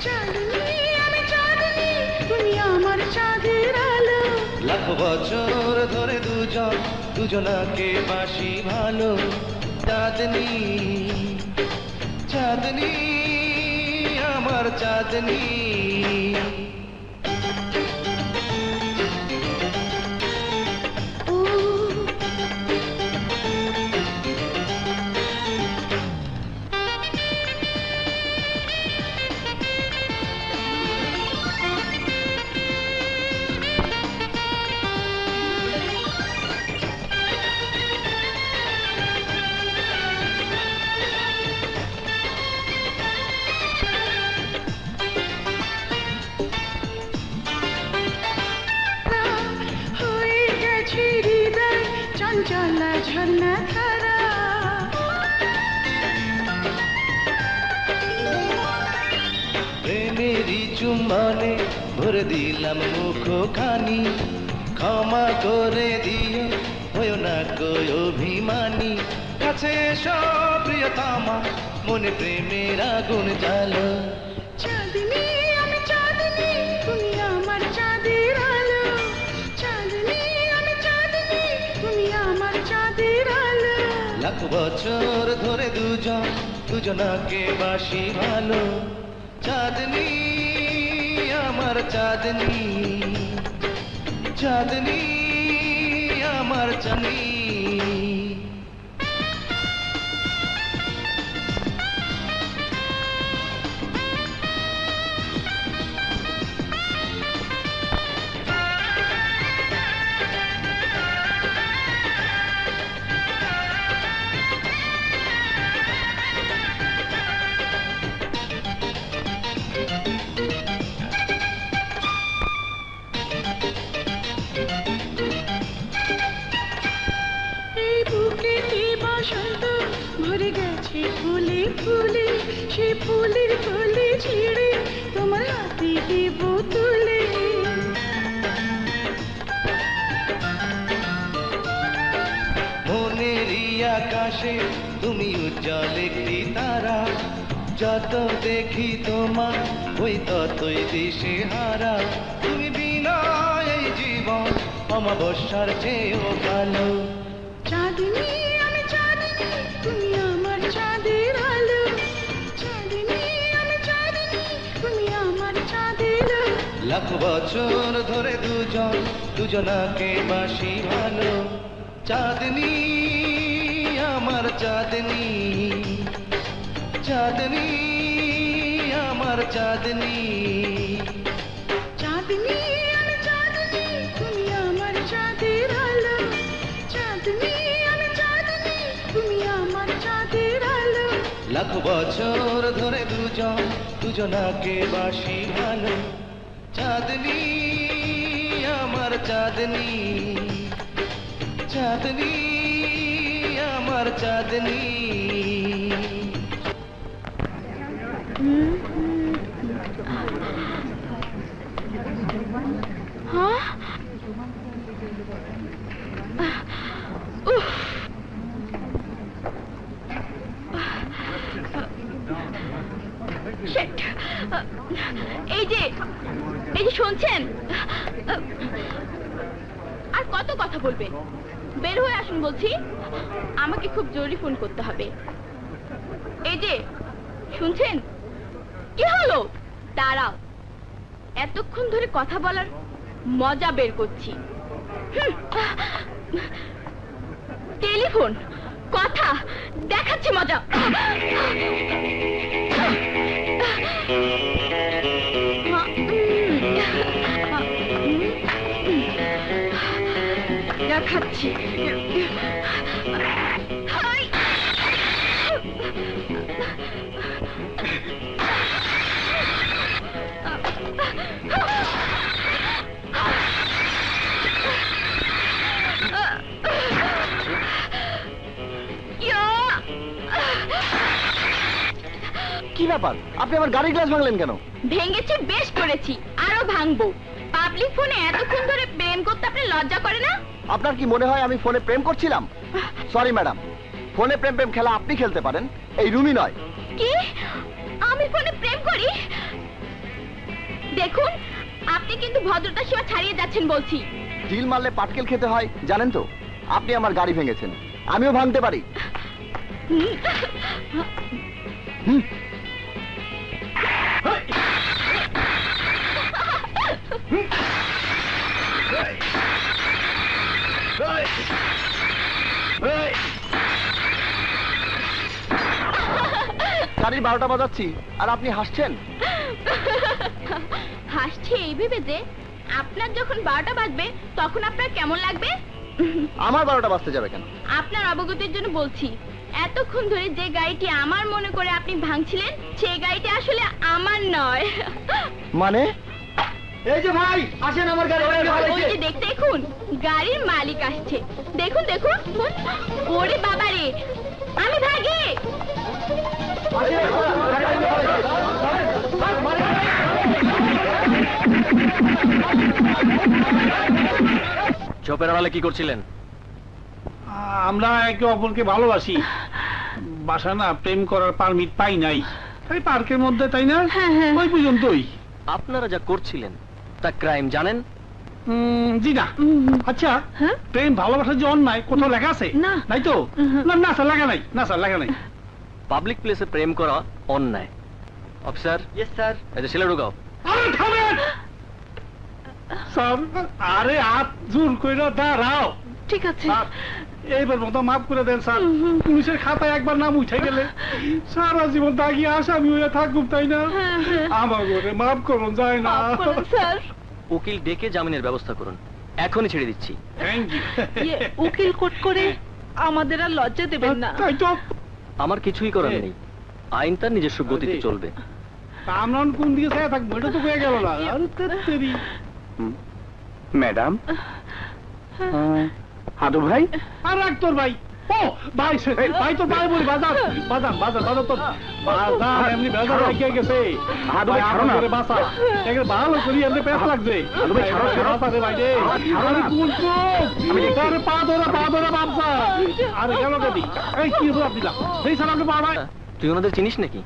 চাঁদনি আমি চাঁদনি, তুমি আমার চাঁদের আলো। লাখ বছর ধরে দুজন দুজনাকে বাসি ভালো। চাঁদনি চাঁদনি আমার চাঁদনি। ঝর্ণা ধারা প্রেমেরই চুম্বনে ভরে দিলাম মুখখানি ক্ষমা করে দিও হয়ো না কই অভিমানী কাছে এসো প্রিয়তমা মনে প্রেমের আগুন জ্বালো চাঁদনি আমি চাঁদনি তুমি আমার চাঁদের আলো চাঁদনি আমি চাঁদনি তুমি আমার চাঁদের আলো লাখ বছর ধরে দুজনাকে বাসি ভালো চাঁদনি আমার চাঁদনি চাঁদনি আমার চাঁদনি ভরে গেছে ফুলে ফুলে সে ফুলের ফুলে ছিঁড়ে তোমার হাতে দেব তুলে মনেরই আকাশে তুমি উজ্জ্বল একটি তারা যত দেখি তোমার ওই ততই দিশে হারা তুমি বিনা এই জীবন অমাবস্যার চেয়েও ভালো চাঁদনি আমি চাঁদনি তুমি আমার চাঁদের আলো চাঁদনি আমি চাঁদনি তুমি আমার চাঁদের আলো লাখ বছর ধরে দুজনাকে বাসি ভালো চাঁদনি আমার চাঁদনি চাঁদনি আমার চাঁদনি চাঁদনি আমি চাঁদনি তুমি আমার চাঁদের আলো চাঁদনি আমি চাঁদনি তুমি আমার চাঁদের আলো লাখ বছর ধরে দুজনাকে বাসি ভালো চাঁদনি আমার চাঁদনি চাঁদনি আমার চাঁদনি হ্যাঁ এই যে শুনছেন আর কত কথা বলবেন বের হয়ে আসুন বলছি আমাকে খুব জরুরি ফোন করতে হবে এই যে শুনছেন কি হলো দাঁড়াও এতক্ষণ ধরে কথা বলার মজা বের করছি টেলিফোন কথা দেখাচ্ছি মজা দেখাচ্ছি কি ব্যাপার আপনি আমার গাড়ির গ্লাস ভাঙলেন কেন? ভেঙেছি বেশ করেছি আরো ভাঙবো পাবলিক ফোনে এতক্ষণ ধরে প্রেম করতে আপনি লজ্জা করে না? আপনার কি মনে হয় আমি ফোনে প্রেম করছিলাম? সরি ম্যাডাম, ফোনে প্রেম প্রেম খেলা আপনি খেলতে পারেন, এই রুমি নয়। কি আমি ফোনে প্রেম করি? দেখুন আপনি কিন্তু ভদ্রতা সীমা ছাড়িয়ে যাচ্ছেন বলছি। ঢিল মারলে পাটকেল খেতে হয় জানেন তো। আপনি আমার গাড়ি ভেঙেছেন, আমিও ভাঙতে পারি। গাড়ির 12টা বাজাচ্ছি আর আপনি হাসছেন। হাসছি এই ভেবে যে আপনার যখন 12টা বাজবে তখন আপনার কেমন লাগবে? আমার 12টা বাজতে যাবে কেন? আপনার অবগতির জন্য বলছি, এতক্ষণ ধরে যে গাড়িটি আমার মনে করে আপনি ভাঙছিলেন সেই গাড়িটি আসলে আমার নয়। মানে এই যে ভাই আসেন আমার গাড়ি ওই যে দেখতে দেখুন গাড়ির মালিক আসছে। দেখুন দেখুন ওরে বাবা রে, আমি ভাগি। ঝোপের আড়ালে কি করছিলেন? আমরা একে অপরকে ভালোবাসি, বাসা না প্রেম করার পারমিট পাই নাই, তাই পার্কের মধ্যে, তাই না? ওই পর্যন্তই। আপনারা যা করছিলেন তা ক্রাইম জানেন? জি না। আচ্ছা, প্রেম ভালোবাসার যে অন্যায় কোথাও লেখা আছে? না। নাই তো? না না স্যার, লেখা নাই। না স্যার, লেখা নাই। পাবলিক প্লেসে প্রেম করা অন্যায়। অফিসার। Yes sir. এই যে ছেলে ঢুকাও। আরে থামেন স্যার, আরে হাত জোর কইরা দাঁড়াও। ঠিক আছে এইবার মতো মাফ করে দেন স্যার। পুলিশের খাতায় একবার নাম উঠে গেলে সারা জীবন তাকি আসামি হয়ে থাকুক, তাই না? আমার ঘরে মাফ করুন, যায় না। স্যার উকিল ডেকে জামিনের ব্যবস্থা করুন, এখনই ছেড়ে দিচ্ছি। Thank you. উকিল কোর্ট করে আমাদের আর লজ্জা দেবেন না। তাই তো, আমার কিছুই করার নেই, আইন তার নিজস্ব গতিতে চলবে। আমরা কোন দিকে চাই থাকবো এটা তো হয়ে গেল না। আরে তেরি ম্যাডাম। হাদু ভাই আর রাখ তোর ভাই। ও ভাই, ভাই তোর ভাই বলি বাজার বাজার বাজার বাজার তোর বাজার এমনি বাজার রাখিয়ে গেছে। হাদু ভাই ছাড়ো না রে, বাসা একে ভালো করি এমনি পেছ লাগছে। হাদু ভাই ছাড়ো ছাড়ো রে ভাই রে। আরে কোন তো আমি তার পা ধরা বাপসা। আরে গেল গদি এই কি হলো দিলা এই সালামে পা ভাই। তুই ওনাদের চিনিস নাকি?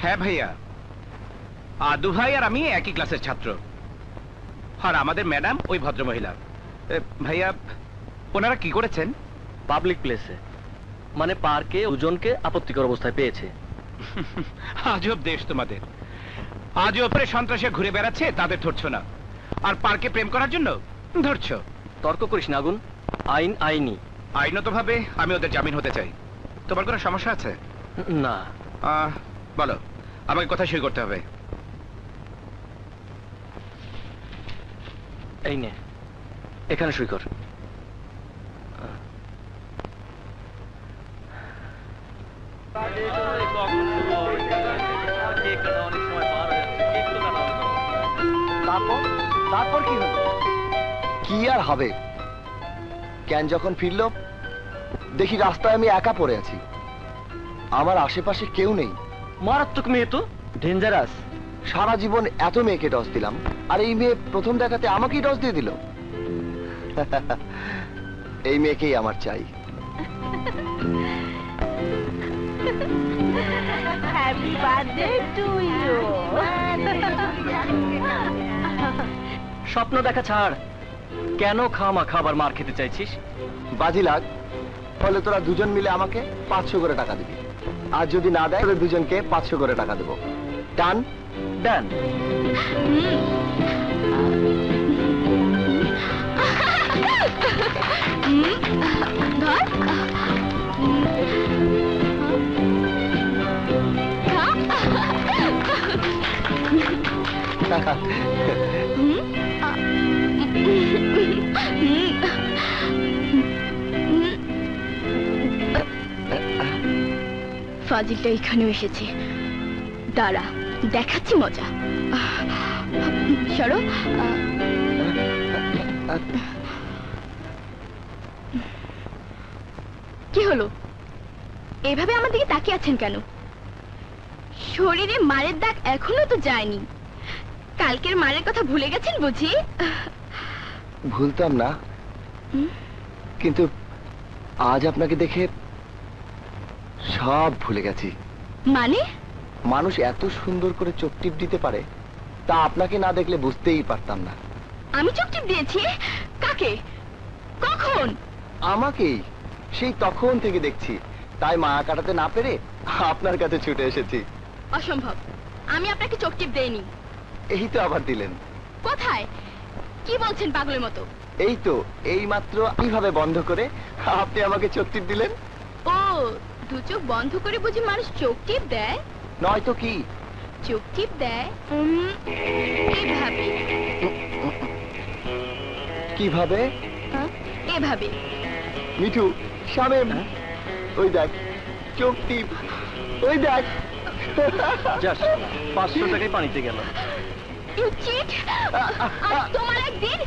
হ্যাঁ ভাইয়া, আদু ভাই আর আমি একই ক্লাসের ছাত্র, আর আমাদের ম্যাডাম ওই ভদ্রমহিলা। ভাইয়া, ওনারা কি করেছেন? পাবলিক প্লেসে মানে পার্কে দুজনকে আপত্তিকর অবস্থায় পেয়েছে। আজব দেশ তোমাদের। আজব করে সন্ত্রাসে ঘুরে বেড়াচ্ছে, তাদের ধরছো না, আর পার্কে প্রেম করার জন্য ধরছো। তর্ক করিস না আগুন, আইন আইনি। আইনত ভাবে আমি ওদের জামিন হতে চাই। তোমার কোনো সমস্যা আছে? না। বলো, আমাকে কোথায় সই করতে হবে? এই নে, এখানে সই কর। তারপর কি হলো? কি আর হবে, ক্যান যখন ফিরলো দেখি রাস্তায় আমি একা পড়ে আছি, আমার আশেপাশে কেউ নেই। মারাত্মক মেয়ে তো, ডেঞ্জারাস। সারা জীবন এত মেয়েকে ডস দিলাম, আর এই মেয়ে প্রথম দেখাতে আমাকেই ডস দিয়ে দিল। এই মেয়েকেই আমার চাই। Happy birthday to you. স্বপ্ন দেখা ছাড়, কেন খামা খাবার মার খেতে চাইছিস? বাজি লাগ, ফলে তোরা দুজন মিলে আমাকে 500 করে টাকা দিবি, আর যদি না দেয় তোদের দুজনকে 500 করে টাকা দেবো। ডান? ডান। ফাজিলটা এখানেও এসেছে, দাঁড়া দেখাচ্ছি মজা। সরো। কি হলো, এভাবে আমার দিকে তাকিয়ে আছেন কেন? শরীরে মারের দাগ এখনো তো যায়নি, কালকের মারের কথা ভুলে গেছেন বুঝি? ভুলতাম না, কিন্তু আজ আপনাকে দেখে সব ভুলে গেছি। মানে? মানুষ এত সুন্দর করে চোখ টিপ দিতে পারে, তা আপনাকে না দেখলে বুঝতেই পারতাম না। আমি চোখ টিপ দিয়েছি? কাকে? কখন? আমাকেই, সেই তখন থেকে দেখছি, তাই মায়া কাটাতে না পেরে আপনার কাছে ছুটে এসেছি। অসম্ভব, আমি আপনাকে চোখ টিপ দেইনি। এই তো আবার দিলেন। কোথায়? কি বলছেন পাগলের মতো? এই তো এই মাত্র কিভাবে বন্ধ করে আপনি আমাকে চোখ টিপ দিলেন। ও, দু চোখ বন্ধ করে বুঝি মানুষ চোখ টিপ দেয়? নয়তো কি? চোখ টিপ দেয় এভাবে। কিভাবে? এভাবে। মিঠু, শামেম, ওই দেখ চোখ টিপ, ওই দেখ। যাস, 500 টাকায় পানিতে গেল। ইউ চিট, তোমার একদিন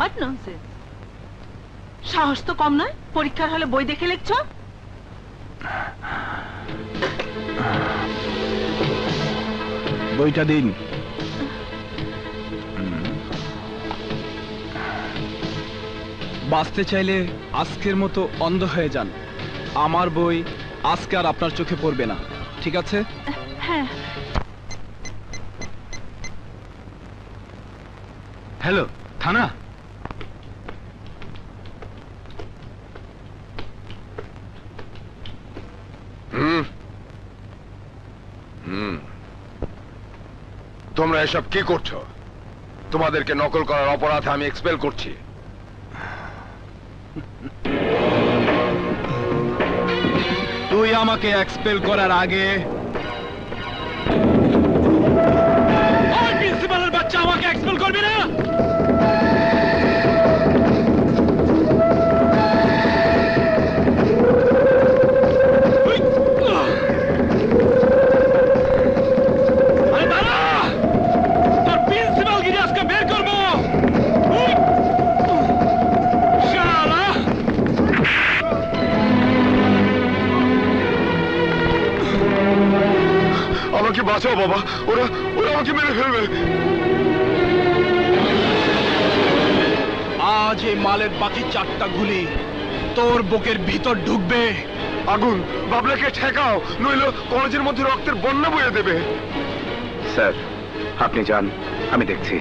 হোয়াট ননসেন্স! সাহস তো কম নয়, পরীক্ষার হলে বই দেখে লিখছ। বইটা দিন। বাঁচতে চাইলে আজকের মতো অন্ধ হয়ে যান। আমার বই আজকে আর আপনার চোখে পড়বে না, ঠিক আছে? হ্যাঁ। হ্যালো, থানা? তোমরা এসব কি করছো? তোমাদেরকে নকল করার অপরাধে আমি এক্সপেল করছি। তুই আমাকে এক্সপেল করার আগে প্রিন্সিপালের বাচ্চা আমাকে এক্সপেল করবি না। আমাকে বাঁচাও বাবা, ওরা ওরা আমাকে মেরে ফেলবে। আজ এই মালের বাকি 4টা গুলি তোর বুকের ভিতর ঢুকবে। আগুন, বাবলাকে ঠেকাও, নইলে কলেজের মধ্যে রক্তের বন্যা বয়ে দেবে। স্যার, আপনি যান, আমি দেখছি।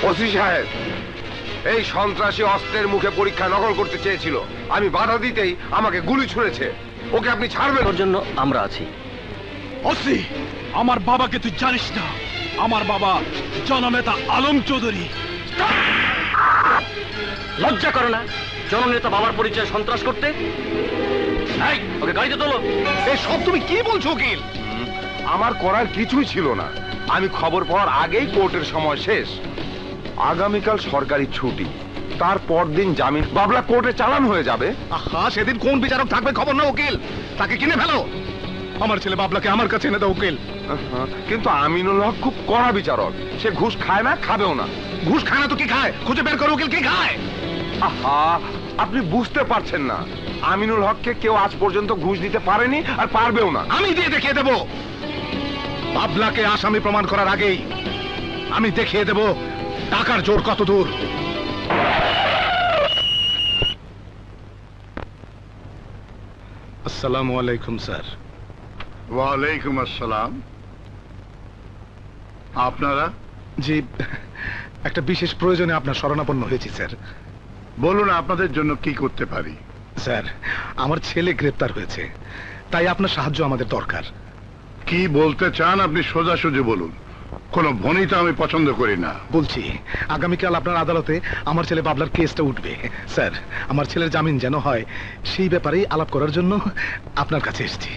ওসি সাহেব, এই সন্ত্রাসী অস্ত্রের মুখে পরীক্ষা নকল করতে চেয়েছিল, আমি বাধা দিতেই আমাকে গুলি ছুঁড়েছে। ওকে আপনি ছাড়বেন? ওর জন্য আমরা আছি। ওসি, আমার বাবাকে তুই জানিস না। আমার বাবা জননেতা আলম চৌধুরী। লজ্জা করে না জননেতা বাবার পরিচয় সন্ত্রাস করতে? ওকে গাড়িতে তোলো। সব তুমি কি বলছো উকিল? আমার করার কিছুই ছিল না। আমি খবর পাওয়ার আগেই কোর্টের সময় শেষ। আগামীকাল সরকারি ছুটি, তারপর দিন জামিন। বাবলা কোর্টে চালান হয়ে যাবে। সেদিন কোন বিচারক থাকবে খবর না উকিল, তাকে কিনে ফেলো। আমার ছেলে বাবলাকে আমার কাছে এনে দাও উকিল। কিন্তু আমিনুল হক খুব কড়া বিচারক, সে ঘুষ খায় না, খাবেও না। ঘুষ খায় না তো কি খায়? খুঁজে বের করো উকিল, কি খায়? আহা, আপনি বুঝতে পারছেন না। আমিনুল হককে কেউ আজ পর্যন্ত ঘুষ দিতে পারেনি, আর পারবেও না। আমি দিয়ে দেখিয়ে দেব। বাবলাকে আসামি প্রমাণ করার আগেই আমি দেখিয়ে দেব টাকার জোর কত দূর। আসসালামু আলাইকুম স্যার। ওয়ালাইকুম আসসালাম। আপনারা? জি, একটা বিশেষ প্রয়োজনে আপনার শরণাপন্ন হয়েছি স্যার। বলুন, আপনাদের জন্য কি করতে পারি? স্যার, আমার ছেলে গ্রেপ্তার হয়েছে, তাই আপনার সাহায্য আমাদের দরকার। কি বলতে চান আপনি সোজাসুজি বলুন। কোনো ভনিতা আমি পছন্দ করি না। বলছি, আগামীকাল আপনার আদালতে আমার ছেলে বাবলার কেসটা উঠবে। স্যার, আমার ছেলের জামিন যেন হয় সেই ব্যাপারেই আলাপ করার জন্য আপনার কাছে এসেছি।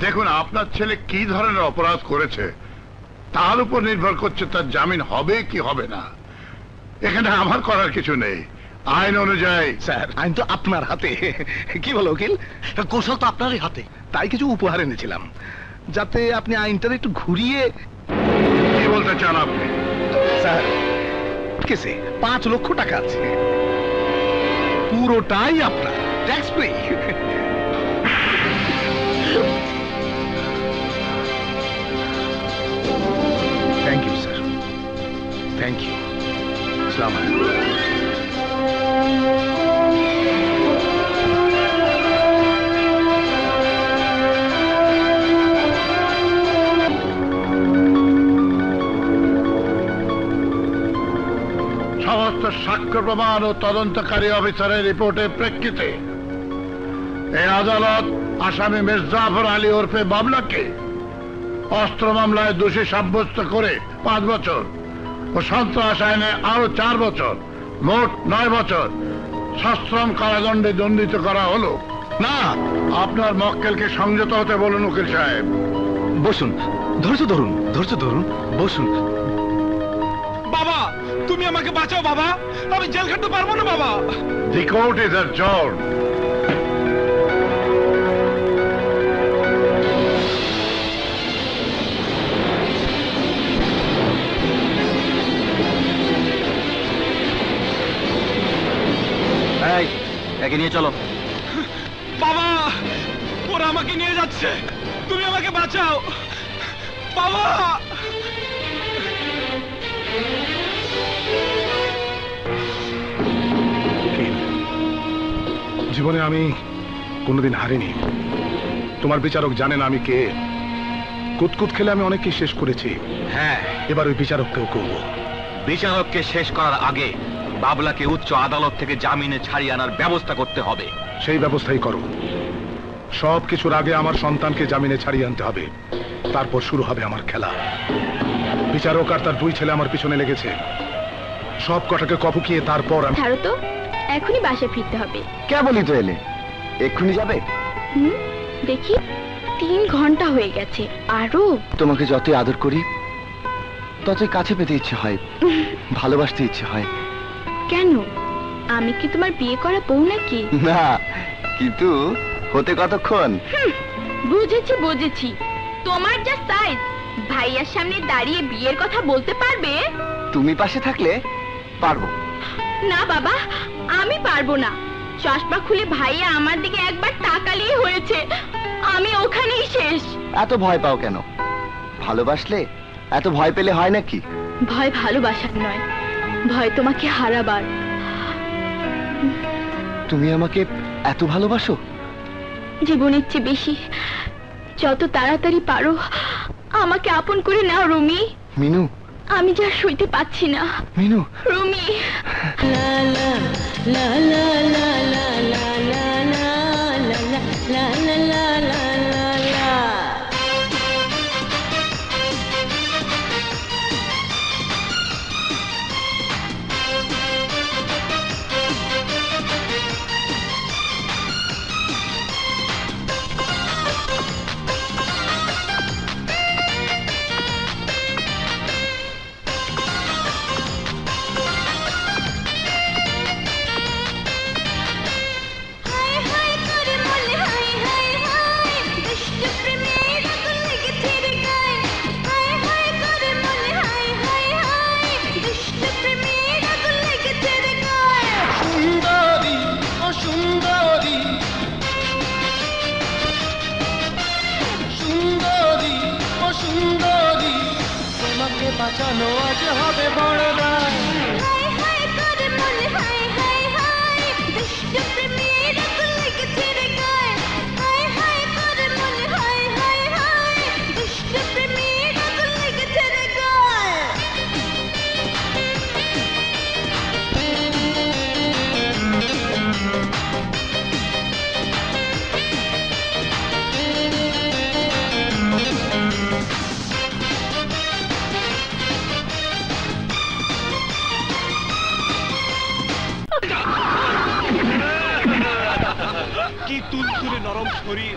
দেখুন, আপনার ছেলে কি ধরনের অপরাধ করেছে তার উপর নির্ভর করছে তার জামিন হবে কি হবে না। এখানে আমার করার কিছু নেই। আইন অনুযায়ী। স্যার আইন তো আপনার হাতে। কি বলো উকিল? কৌশল তো আপনারই হাতে। তাই কিছু উপহার এনেছিলাম, যাতে আপনি আইনটা একটু ঘুরিয়ে। কি বলতে চান আপনি? স্যার কেসে 5 লক্ষ টাকা আছে, পুরোটাই আপনার, tax free. Thank you sir, thank you. আসসালামু আলাইকুম। সমস্ত সাক্ষ্য প্রমাণ ও তদন্তকারী অফিসারের রিপোর্টের প্রেক্ষিতে এই আদালত আসামি মির্জাফর আলী ওরফে বাবলাকে অস্ত্র মামলায় দোষী সাব্যস্ত করে 5 বছর ও সন্ত্রাস আইনে আরো 4 বছর, মোট 9 বছর সশ্রম কারাদণ্ডে দণ্ডিত করা হলো। না, আপনার মক্কেলকে সংযত হতে বলুন উকিল সাহেব। বসুন, ধৈর্য ধরুন, ধৈর্য ধরুন, বসুন। বাবা তুমি আমাকে বাঁচাও বাবা, আমি জেল খাটতে পারবো না বাবা। The court is adjourned. এই একে নিয়ে চলো। বাবা ওরা আমাকে নিয়ে যাচ্ছে, তুমি আমাকে বাঁচাও বাবা। জীবনে আমি কোনোদিন হারিনি। তোমার বিচারক জানেন আমি কে। কুতকুত খেলে আমি অনেককে শেষ করেছি। হ্যাঁ, এবার ওই বিচারককেও করব। বিচারককে শেষ করার আগে বাবলাকে উচ্চ আদালত থেকে জামিনে ছাড়িয়ে আনার ব্যবস্থা করতে হবে। সেই ব্যবস্থাই করো। সব কিছুর আগে আমার সন্তানকে জামিনে ছাড়িয়ে আনতে হবে, তারপর শুরু হবে আমার খেলা। বিচারক আর তার 2 ছেলে আমার পিছনে লেগেছে, সব কটাকে কপুকিয়ে তারপর আমি। ছাড়ো তো, এখনই বাসায় ফিরতে হবে। কে বলি তো এলে এক্ষুনি যাবে? দেখি 3 ঘন্টা হয়ে গেছে। আরো তোমাকে যতই আদর করি ততই কাছে পেতে ইচ্ছে হয়, ভালোবাসতে ইচ্ছে হয়। কেন? আমি কি তোমার বিয়ে করা বউ নাকি? না, কিন্তু হতে কতক্ষণ? বুঝেছি বুঝেছি, তোমার যা সাইজ, ভাইয়ার সামনে দাঁড়িয়ে বিয়ের কথা বলতে পারবে? তুমি পাশে থাকলে পারবো। না বাবা, আমি পারবো না। চশমা খুলে ভাইয়া আমার দিকে একবার তাকালেই হয়েছে, আমি ওখানেই শেষ। এত ভয় পাও কেন? ভালোবাসলে এত ভয় পেলে হয় নাকি? ভয় ভালোবাসার নয়, ভয় তোমাকে হারাবার। তুমি আমাকে এত ভালোবাসো? জীবনের চেয়ে বেশি। যত তাড়াতাড়ি পারো আমাকে আপন করে নাও রুমি। মিনু, আমি যা সইতে পাচ্ছি না। মিনু, রুমি। বাঁচানো আজ হবে বড় রায়। হায় হায় করে মনে হায় হায় হায়, দুষ্ট প্রেমের আগুন লেগেছে রে গায়ে। হায় হায় করে মনে হায় হায় হায়, দুষ্ট প্রেমের আগুন লেগেছে রে গায়ে। কি তুলতুলে নরম শরীর,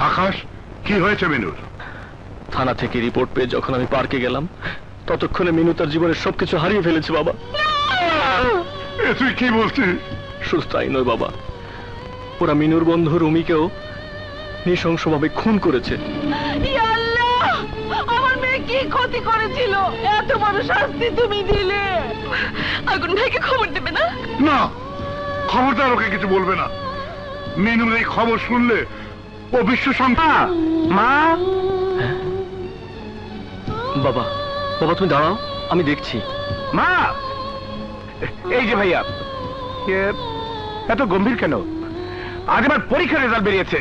আকাশ, কি হয়েছে মিনুর? থানা থেকে রিপোর্ট পেয়ে যখন আমি পার্কে গেলাম ততক্ষণে মিনু তার জীবনের সবকিছু হারিয়ে ফেলেছে বাবা। তুই কি বলছিস? শুধু তাই নয় বাবা, ওরা মিনুর বন্ধু রুমিকেও নৃশংসভাবে খুন করেছে। ইয়া আল্লাহ, আমার মেয়ে কি ক্ষতি করেছিল এত বড় শাস্তি তুমি দিলে? আগুন ভাইকে খবর দেবে না? না, খবরদার ওকে কিছু বলবে না। মিনুর এই খবর শুনলে ও বিশ্ব সংখ্যা। মা, বাবা বাবা তুমি দাঁড়াও, আমি দেখছি। মা, এই যে ভাইয়া, এত গম্ভীর কেন? আজ আমার পরীক্ষার রেজাল্ট বেরিয়েছে,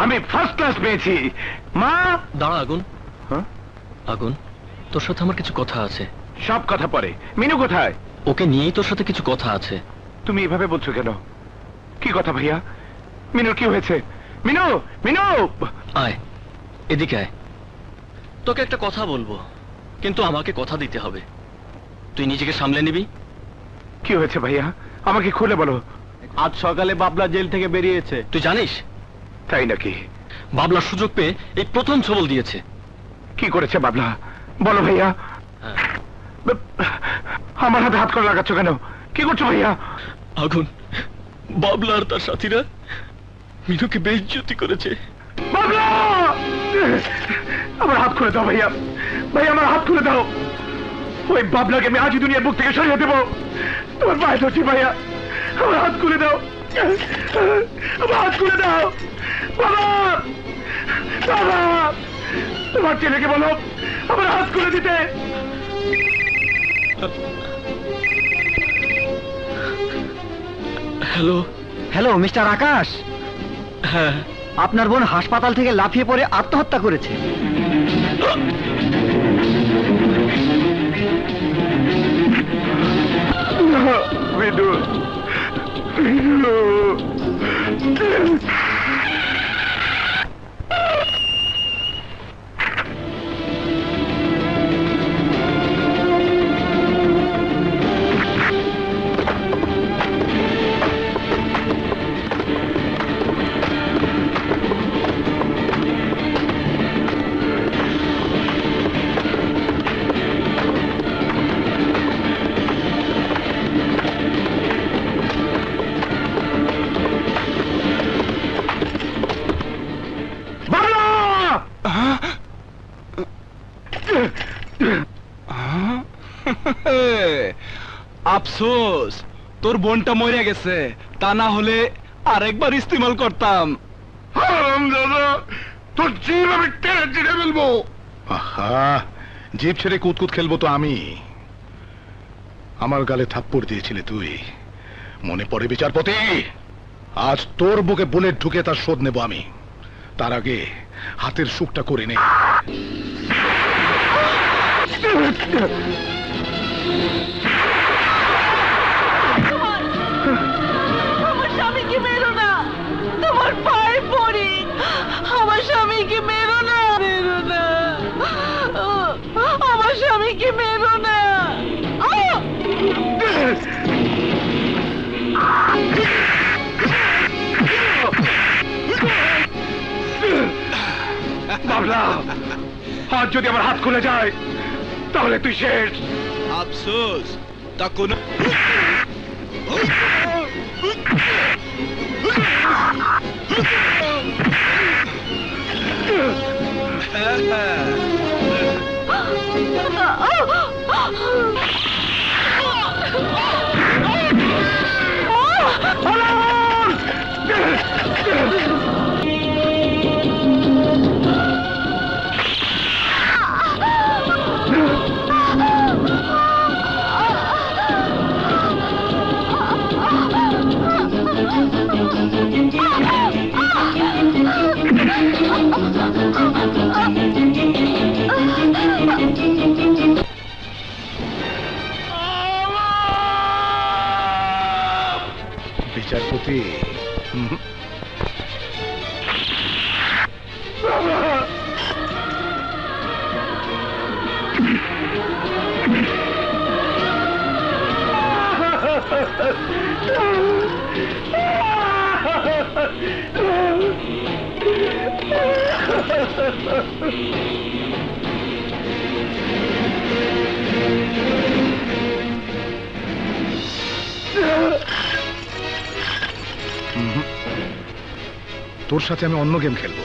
আমি ফার্স্ট ক্লাস পেয়েছি। মা, দাঁড়া আগুন। আগুন, তোর সাথে আমার কিছু কথা আছে। সব কথা পরে, মিনু কোথায়? ওকে নিয়েই তোর সাথে কিছু কথা আছে। তুমি এভাবে বলছো কেন? কি কথা ভাইয়া? মিনুর কি হয়েছে? মিনু, মিনু, আয় এদিকে আয়, তোকে একটা কথা বলবো, কিন্তু আমাকে কথা দিতে হবে। তুই নিজেকে সামলে নিবি। কি হয়েছে ভাইয়া? আমাকে খুলে বলো। আজ সকালে বাবলা জেল থেকে বেরিয়েছে। তুই জানিস? তাই নাকি? বাবলা সুযোগ পেয়ে এই প্রথম ছবল দিয়েছে। কি করেছে বাবলা? বলো ভাইয়া। আমার হাতে হাত করে লাগাচ্ছ কেন? কি করছো ভাইয়া? আগুন, বাবলা আর তার সাথীরা মিনুকে বেইজ্জতি করেছে। বাবলা, আমার হাত খুলে দাও ভাইয়া। ভাই আমার হাত খুলে দাও। ওই বাবলাকে আমি আজই দুনিয়ার বুক থেকে সরিয়ে দেবো। তোমার পায়ে ধরছি ভাইয়া, আমার হাত খুলে দাও। আমার হাত খুলে দাও। বাবা, বাবা, তোমার ছেলেকে বলো আমার হাত খুলে দিতে। হ্যালো। হ্যালো মিস্টার আকাশ, হ্যাঁ, আপনার বোন হাসপাতাল থেকে লাফিয়ে পড়ে আত্মহত্যা করেছে। বিদু, বিদু। আফসোস তোর বোনটা মরে গেছে, তা না হলে আরেকবার ইস্তেমাল করতাম। তোর জিভ আমি টেনে ছিঁড়ে ফেলবো। আহা, জিভ ছেড়ে কুতকুত খেলবো তো আমি। আমার গালে থাপ্পড় দিয়েছিলে তুই, মনে পড়ে বিচারপতি? আজ তোর বুকে বুলেট ঢুকে তার শোধ নেব আমি। তার আগে হাতের সুখটা করে নে। আমার স্বামীকে মেরো না, তোমার পায়ে পড়ি। আমার স্বামীকে মেরো না, মেরো না, আমার স্বামীকে মেরো না। বাবলা, আজ যদি আমার হাত খুলে যায় তাহলে তুই শেষ। আফসোস তা কোন সত্যি? তোর সাথে আমি অন্য গেম খেলবো।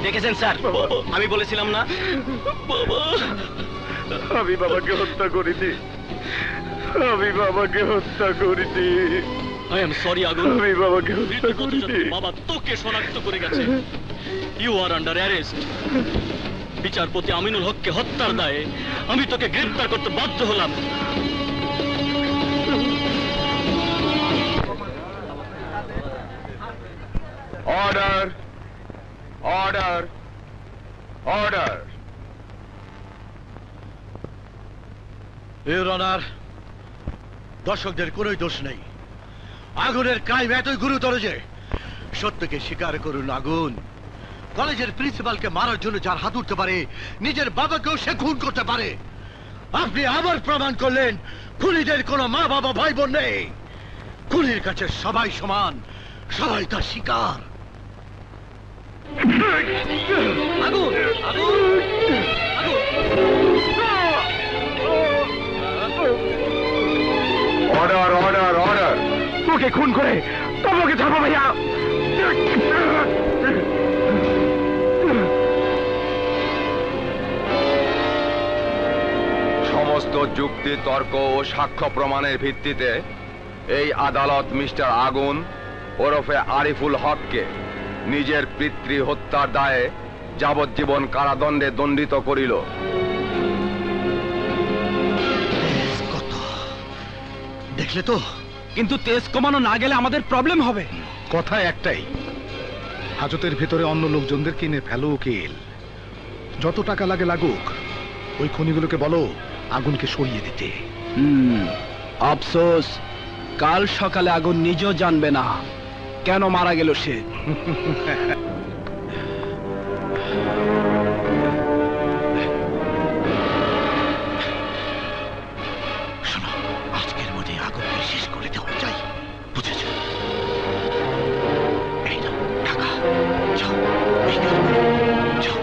দেখেছেন স্যার, আমি বলেছিলাম না? আমি বাবাকে হত্যা করিনি, আমি বাবাকে হত্যা করিনি। আই এম সরি আগুন, আমি বাবাকে হত্যা করিনি। বাবা তোকে শনাক্ত করে গেছে। You are under arrest. বিচারপতি আমিনুল হককে হত্যার দায়ে আমি তোকে গ্রেফতার করতে বাধ্য হলাম। Order, order, order. Your honour, দর্শকদের কোনো দোষ নেই। আগুনের ক্রাইম এতই গুরুতর যে সত্যকে স্বীকার করুন। আগুন কলেজের প্রিন্সিপালকে মারার জন্য যার হাত উঠতে পারে, নিজের বাবাকেও সে খুন করতে পারে। আপনি আবার প্রমাণ করলেন খুনিদের কোনো মা বাবা ভাই বোন নেই। খুনির কাছে সবাই সমান, সবাই তার শিকার। আগুন, আগুন, অর্ডার, অর্ডার, অর্ডার। তোকে খুন করে তোমাকে ছাড়বো ভাইয়া। সমস্ত যুক্তি, তর্ক ও সাক্ষ্য প্রমাণের ভিত্তিতে এই আদালত মিস্টার আগুন ওরফে আরিফুল হককে নিজের পিতৃ হত্যার দায়ে যাবজ্জীবন কারাদণ্ডে দণ্ডিত করিল। দেখলে তো? কিন্তু তেজ কমানো না গেলে আমাদের প্রবলেম হবে। কথা একটাই, হাজতের ভেতরে অন্য লোকজনদের কিনে ফেলো উকিল। যত টাকা লাগে লাগুক, ওই খনিগুলোকে বলো আগুনকে সরিয়ে দিতে। আফসোস, কাল সকালে আগুন নিজেও জানবে না কেন মারা গেল সে। শোনো, আজকের মধ্যে আগুনকে শেষ করে দেওয়া চাই, বুঝেছ? এই নাও টাকা, যাও, এই কাজ করো, যাও।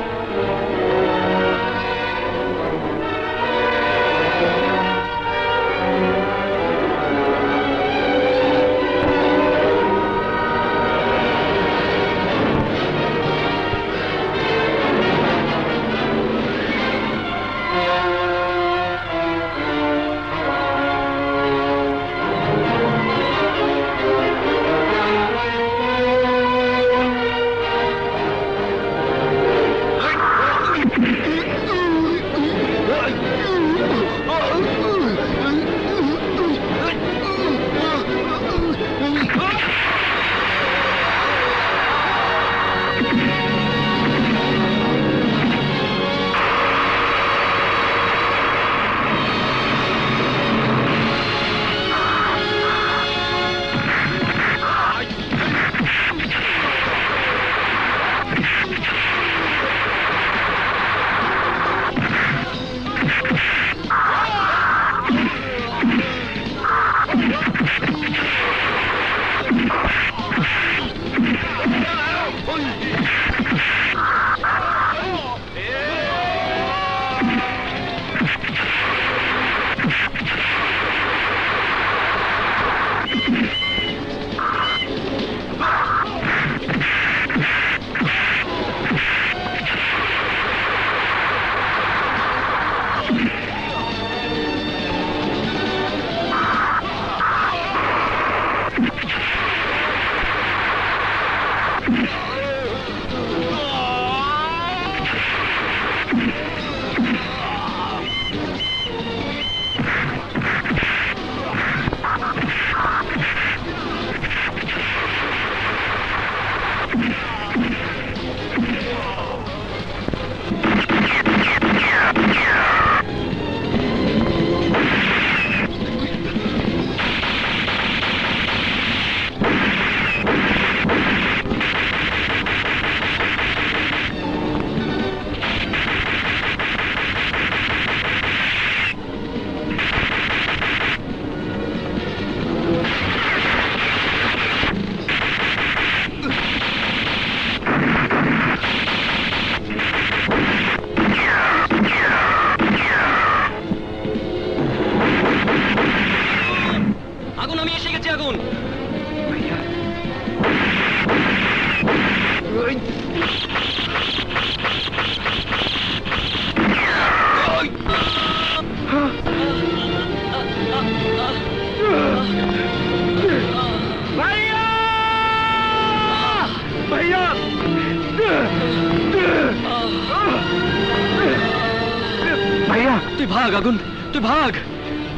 ভাগ আগুন, তুই ভাগ।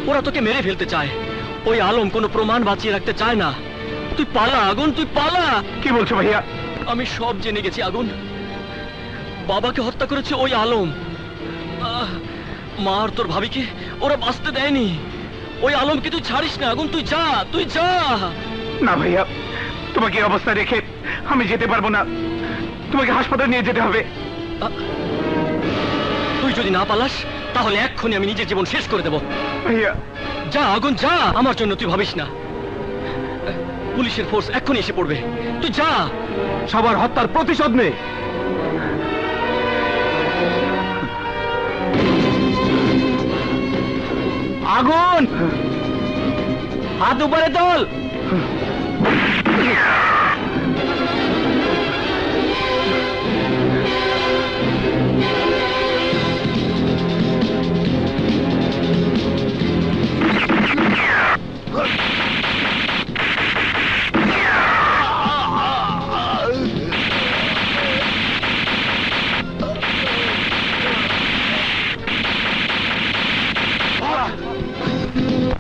ওরা তোকে মেরে ফেলতে চায়। ওই আলম কোনো প্রমাণ বাঁচিয়ে রাখতে চায় না। তুই পালা আগুন, তুই পালা। কি বলছো ভাইয়া? আমি সব জেনে গেছি আগুন। বাবাকে হত্যা করেছে ওই আলম। মা আর তোর ভাবিকে ওরা বাঁচতে দেয়নি। ওই আলমকে তুই ছাড়িস না আগুন, তুই যা, তুই যা। না ভাইয়া, তোমাকে এই অবস্থায় রেখে আমি যেতে পারবো না। তোমাকে হাসপাতালে নিয়ে যেতে হবে। তুই যদি না পালাস তাহলে এক্ষুনি আমি নিজের জীবন শেষ করে দেব। ভাইয়া যা আগুন যা, আমার জন্য তুই ভাবিস না। পুলিশের ফোর্স এক্ষুনি এসে পড়বে, তুই যা। সবার হত্যার প্রতিশোধ নে। আগুন, হাত উপরে তোল।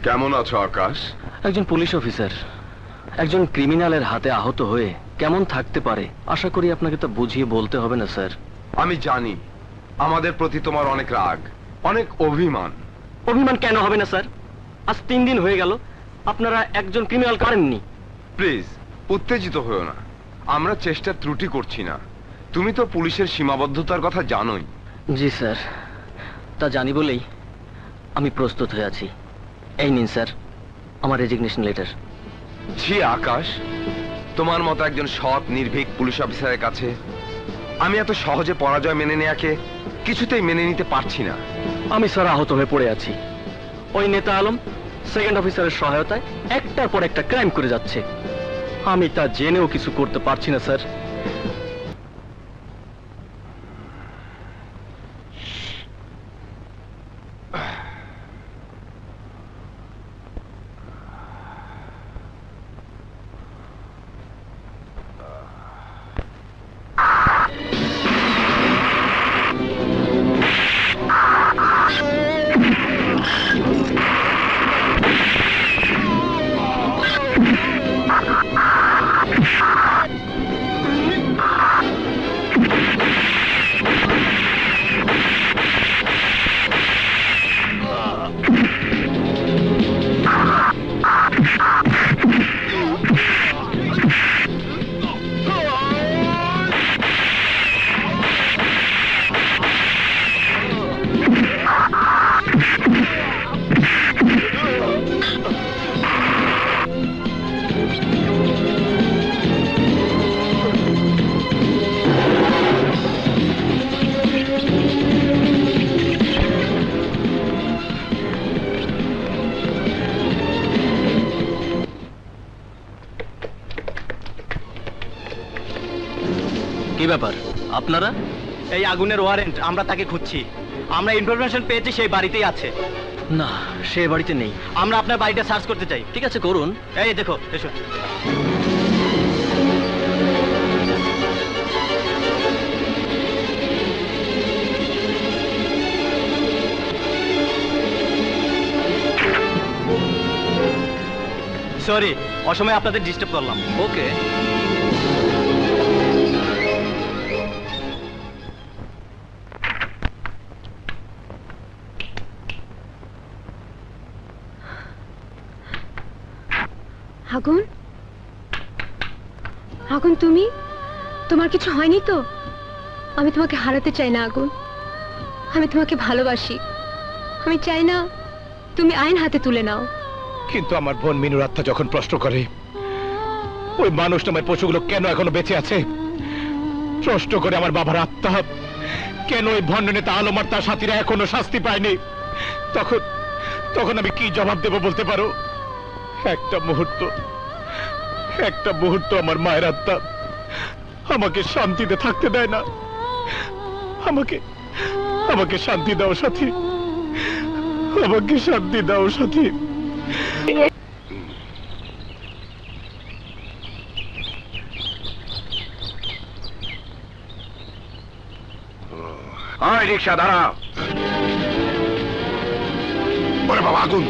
কেমন আছো আকাশ? একজন পুলিশ অফিসার একজন ক্রিমিনালের হাতে আহত হয়ে কেমন থাকতে পারে আশা করি আপনাকে তো বুঝিয়ে বলতে হবে না স্যার। আমি জানি আমাদের প্রতি তোমার অনেক রাগ, অনেক অভিমান। অভিমান কেন হবে না স্যার? আজ 3 দিন হয়ে গেল আপনারা একজন ক্রিমিনাল করেননি। প্লিজ উত্তেজিত হও না, আমরা চেষ্টা ত্রুটি করছি না। তুমি তো পুলিশের সীমাবদ্ধতার কথা জানোই। জি স্যার, তা জানি বলেই আমি প্রস্তুত হয়ে আছি। এই নিন স্যার আমার রেজিগনেশন লেটার। জি আকাশ, তোমার মতো একজন সৎ নির্ভীক পুলিশ অফিসারের কাছে আমি এত সহজে পরাজয় মেনে নেয়াকে কিছুতেই মেনে নিতে পারছি না। আমি স্যার আহত হয়ে পড়ে আছি। ওই নেতা আলম সেকেন্ড অফিসারের সহায়তায় একটার পর একটা ক্রাইম করে যাচ্ছে। আমি তা জেনেও কিছু করতে পারছি না স্যার। কি ব্যাপার আপনারা? এই আগুনের ওয়ারেন্ট, আমরা তাকে খুঁজছি। আমরা ইনফরমেশন পেয়েছি সেই বাড়িতেই আছে। না, সে বাড়িতে নেই। আমরা আপনার বাড়িটা সার্চ করতে চাই। ঠিক আছে করুন। এই দেখো, এসো। সরি, অসময়ে আপনাদের ডিস্টার্ব করলাম। ওকে। আগুন, আগুন তুমি? তোমার কিছু হয়নি তো? আমি তোমাকে হারাতে চাই না আগুন, আমি তোমাকে ভালোবাসি। আমি চাই না তুমি আইন হাতে তুলে নাও। কিন্তু আমার বোন মিনুর আত্মা যখন প্রশ্ন করে ওই মানুষ নামের পশুগুলো কেন এখনো বেঁচে আছে, প্রশ্ন করে আমার বাবার আত্মা কেন ওই ভণ্ড নেতা আলম আর তার সাথীরা এখনো শাস্তি পায়নি, তখন তখন আমি কি জবাব দেব বলতে পারো? একটা মুহূর্ত আমার মায়ের আত্মা আমাকে শান্তিতে থাকতে দেয় না। আমাকে শান্তি দাও সাথী, আমাকে শান্তি দাও সাথী। রিক্সা দাঁড়া। ওরে বাবা আগুন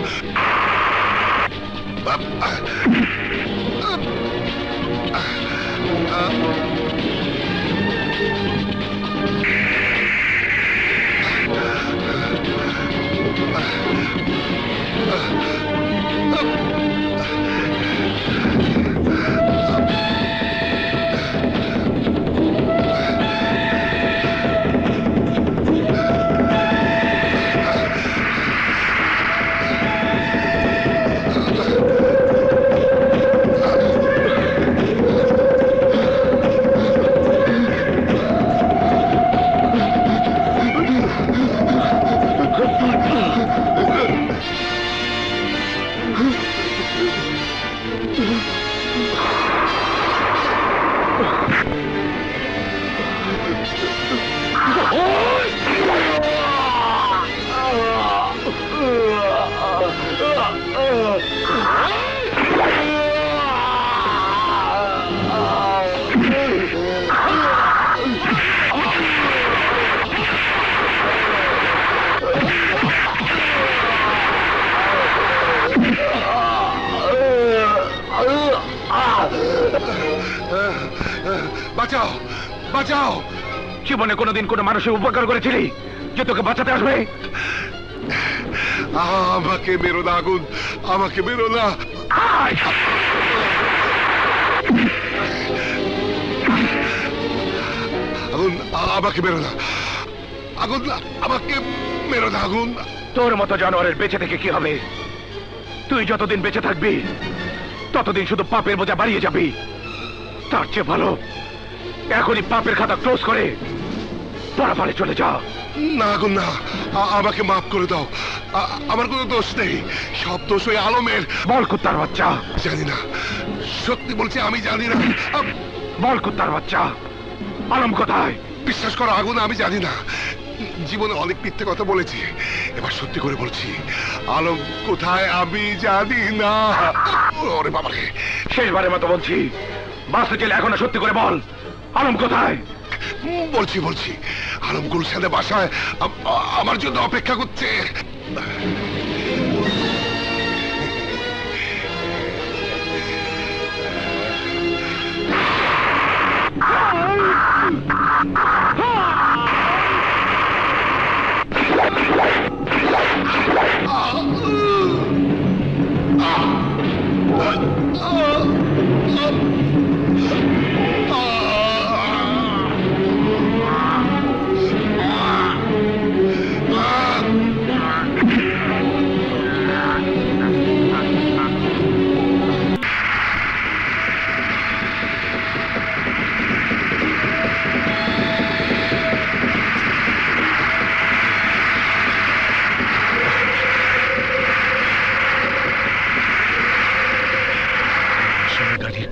বাঁচাও বাঁচাও জীবনে কোনোদিন কোনো মানুষের উপকার করেছিলি যে তোকে বাঁচাতে আসবে? আমাকে মেরো না আগুন, আমাকে মেরো না। আগুন আমাকে মেরো না, আগুন আমাকে মেরো না। আগুন তোর মতো জানোয়ারের বেঁচে থেকে কি হবে? তুই যতদিন বেঁচে থাকবি ততদিন শুধু পাপের বোঝা বাড়িয়ে যাবি। তার চেয়ে ভালো এখনই পাপের খাতা ক্লোজ করে পরাপারে চলে যা। না আগুন না, আমাকে মাফ করে দাও। আমার কোনো দোষ নেই, সব দোষ ওই আলমের। বল কুত্তার বাচ্চা। জানি না, সত্যি বলছি আমি জানি না। বল কুত্তার বাচ্চা, আলম কোথায়? বিশ্বাস করো আগুন, আমি জানি না। জীবনে অনেক মিথ্যে কথা বলেছি, এবার সত্যি করে বলছি, আলম কোথায় আমি জানি না। ওরে বাবারে, শেষবারের মতো বলছি, বাঁচতে চাইলে এখনো সত্যি করে বল, আলম কোথায়? বলছি বলছি, আলম গুলশানের বাসায় আমার জন্য অপেক্ষা করছে।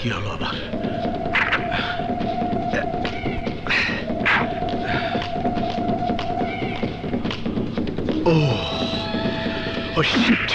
কি হলো আবার? Oh shit!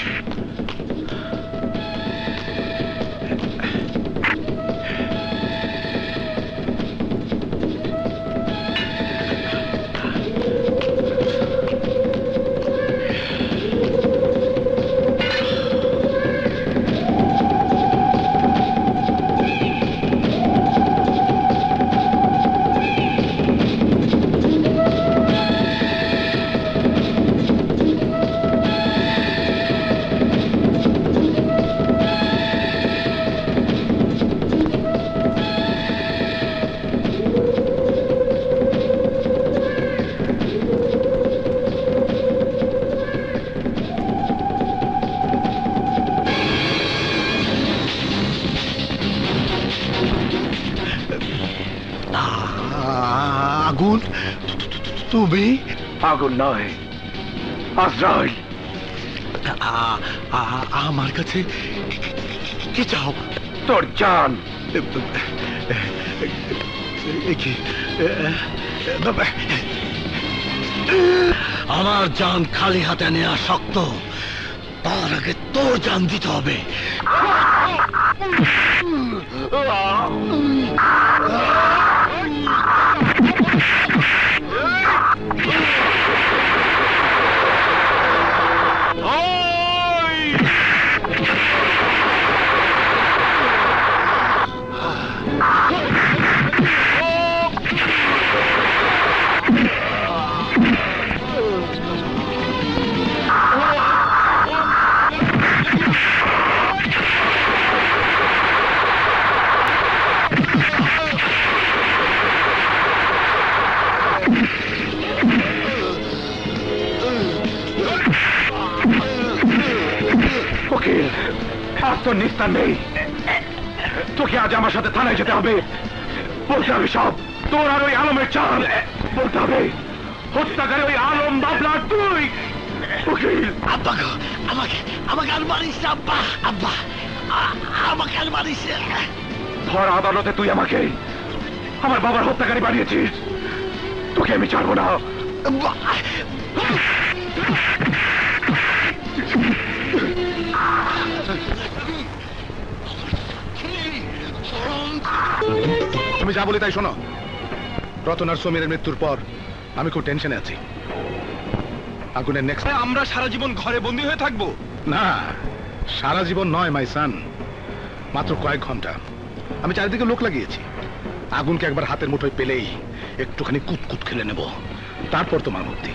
আগুন? তুমি? আগুন নয়, আজরাইল। আমার কাছে কি চাও? তোর জান। আমার জান খালি হাতে নেওয়া শক্ত, তার আগে তোর জান দিতে হবে। উকিল, আজ তোর নিস্তার নেই। তোকে আজ আমার সাথে থানায় যেতে হবে, বলতে হবে সব। তোর আর ওই আলমের চাল বলতে হবে। হত্যাকারী ওই আলম বাবলা তুই। উকিল, আব্বা গো, আমাকে আমাকে আর মারিস না আব্বা, আব্বা আমাকে আর মারিস না। ধর আদালতে তুই আমাকে আমার বাবার হত্যাকারী বানিয়েছিস। তোকে আমি ছাড়বো না। তুমি যা বলি তাই শোনো। রতন আর সমীরের মৃত্যুর পর আমি খুব টেনশনে আছি। আগুনের নেক্সট আমরা সারা জীবন ঘরে বন্দী হয়ে থাকবো? না, সারা জীবন নয় মাই সান, মাত্র কয়েক ঘন্টা। আমি চারিদিকে লোক লাগিয়েছি। আগুনকে একবার হাতের মুঠোয় পেলেই একটুখানি কুতকুত খেলে নেব, তারপর তোমার মুক্তি।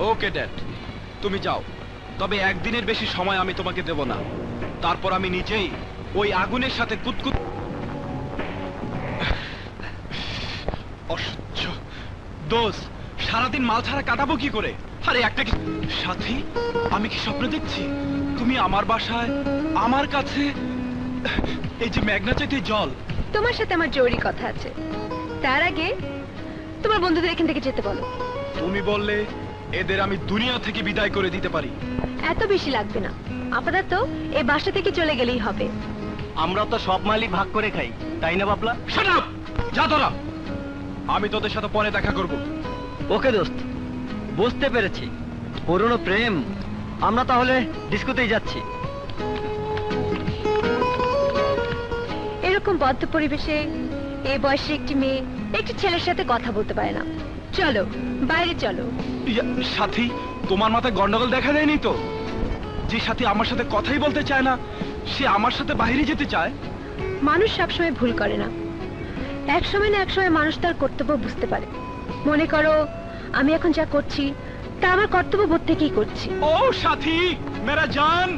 ওকে ড্যাড, তুমি যাও। তবে একদিনের বেশি সময় আমি তোমাকে দেব না। তারপর আমি নিজেই ওই আগুনের সাথে কুতকুত। অসহ্য দোষ, সারাদিন মাল ছাড়া কাটাবো কি করে? আরে একটা কি সাথী, আমি কি স্বপ্ন দেখছি? তুমি আমার বাসায়, আমার কাছে, এই যে মেঘনা চাইতে জল। তোমার সাথে আমার জরুরি কথা আছে, তার আগে তোমার বন্ধুদের এখান থেকে যেতে বলো। তুমি বললে এদের আমি দুনিয়া থেকে বিদায় করে দিতে পারি। এত বেশি লাগবে না, আপাতত এই বাসা থেকে চলে গেলেই হবে। আমরা তো সব মালই ভাগ করে খাই, তাই না বাবলা? Shut up! যা তোরা, আমি তোদের সাথে পরে দেখা করব। ওকে দোস্ত, বুঝতে পেরেছি, পুরনো প্রেম। আমরা তাহলে ডিস্কোতেই যাচ্ছি। এরকম বদ্ধ পরিবেশে এই বয়সে একটি মেয়ে একটি ছেলের সাথে কথা বলতে পারে না। চলো বাইরে চলো। সাথী, তোমার মাথায় গন্ডগোল দেখা দেয়নি তো? যে সাথী আমার সাথে কথাই বলতে চায় না, সে আমার সাথে বাইরে যেতে চায়। মানুষ সবসময় ভুল করে না, এক সময় না এক সময় মানুষ তার কর্তব্য বুঝতে পারে। মনে করো আমি এখন যা করছি তা আমার কর্তব্য বোধ থেকেই করছি। ও সাথী, মেরা জান,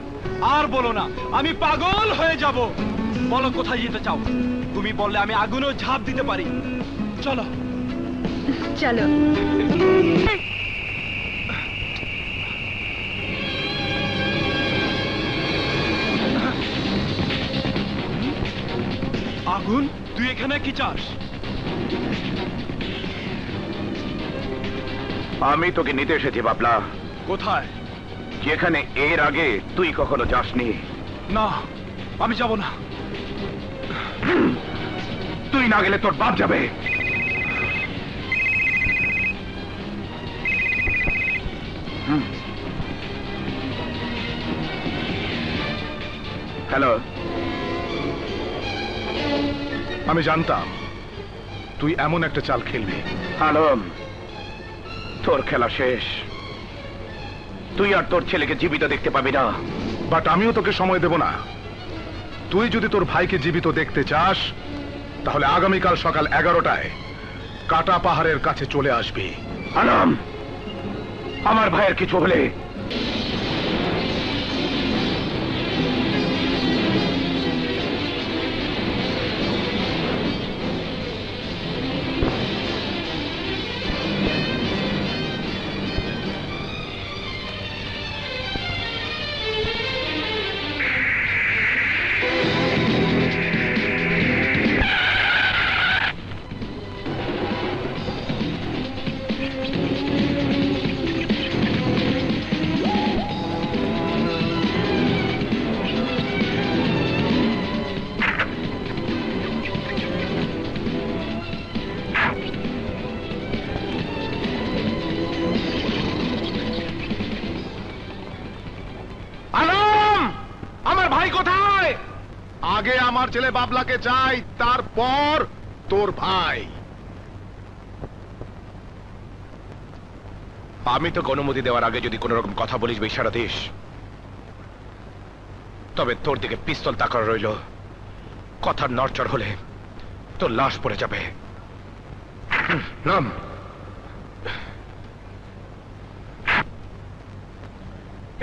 আর বলো না, আমি পাগল হয়ে যাব। বলো কোথায় যেতে চাও? তুমি বললে আমি আগুনও ঝাঁপ দিতে পারি। চলো চলো। আগুন, তুই এখানে কি চাস? আমি তোকে নিতে এসেছি বাবলা। কোথায়? যেখানে এর আগে তুই কখনো যাসনি। না, আমি যাব না। তুই না গেলে তোর বাপ যাবে। হ্যালো, আমি জানতাম তুই এমন একটা চাল খেলবি। আলম, তোর খেলা শেষ। তুই আর তোর ছেলেকে জীবিত দেখতে পাবি না। বাট আমিও তোকে সময় দেব না। তুই যদি তোর ভাইকে জীবিত দেখতে চাস, তাহলে আগামীকাল সকাল 11টায় কাটা পাহাড়ের কাছে চলে আসবি। আলম, আমার ভাইয়ের কিছু হলে আগে আমার ছেলে বাবলাকে চাই, তারপর তোর ভাই। আমি তো অনুমতি দেওয়ার আগে যদি কোন রকম কথা বলিস ইশারা দিস, তবে তোর দিকে পিস্তল তাকানো রইল। কথার নড়চড় হলে তোর লাশ পড়ে যাবে। নাম।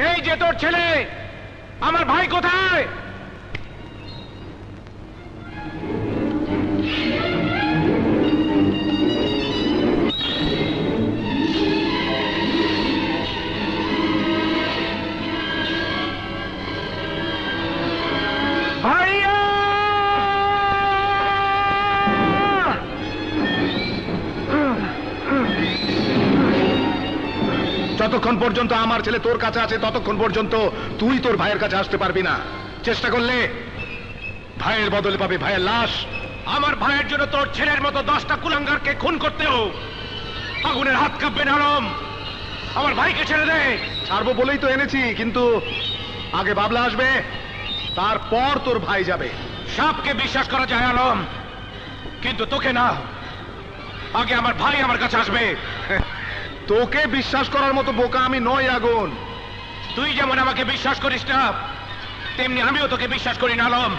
এই যে তোর ছেলে, আমার ভাই কোথায়? যতক্ষণ পর্যন্ত আমার ছেলে তোর কাছে আছে ততক্ষণ পর্যন্ত তুই তোর ভাইয়ের কাছে আসতে পারবি না। চেষ্টা করলে ভাইয়ের বদলে পাবে ভাইয়ের লাশ। আমার ভাইয়ের জন্য তোর ছেলের মতো 10টা কুলাঙ্গারকে খুন করতেও আগুনের হাত কাঁপবে না আলম। আমার ভাইকে ছেড়ে দে। ছাড়বো বলেই তো এনেছি, কিন্তু আগে বাবলা আসবে, তারপর তোর ভাই যাবে। সাপকে বিশ্বাস করা যায় আলম, কিন্তু তোকে না। আগে আমার ভাই আমার কাছে আসবে। তোকে বিশ্বাস করার মতো বোকা আমি নই আগুন। তুই যেমন আমাকে বিশ্বাস করিস না, তেমনি আমিও তোকে বিশ্বাস করি না আলম।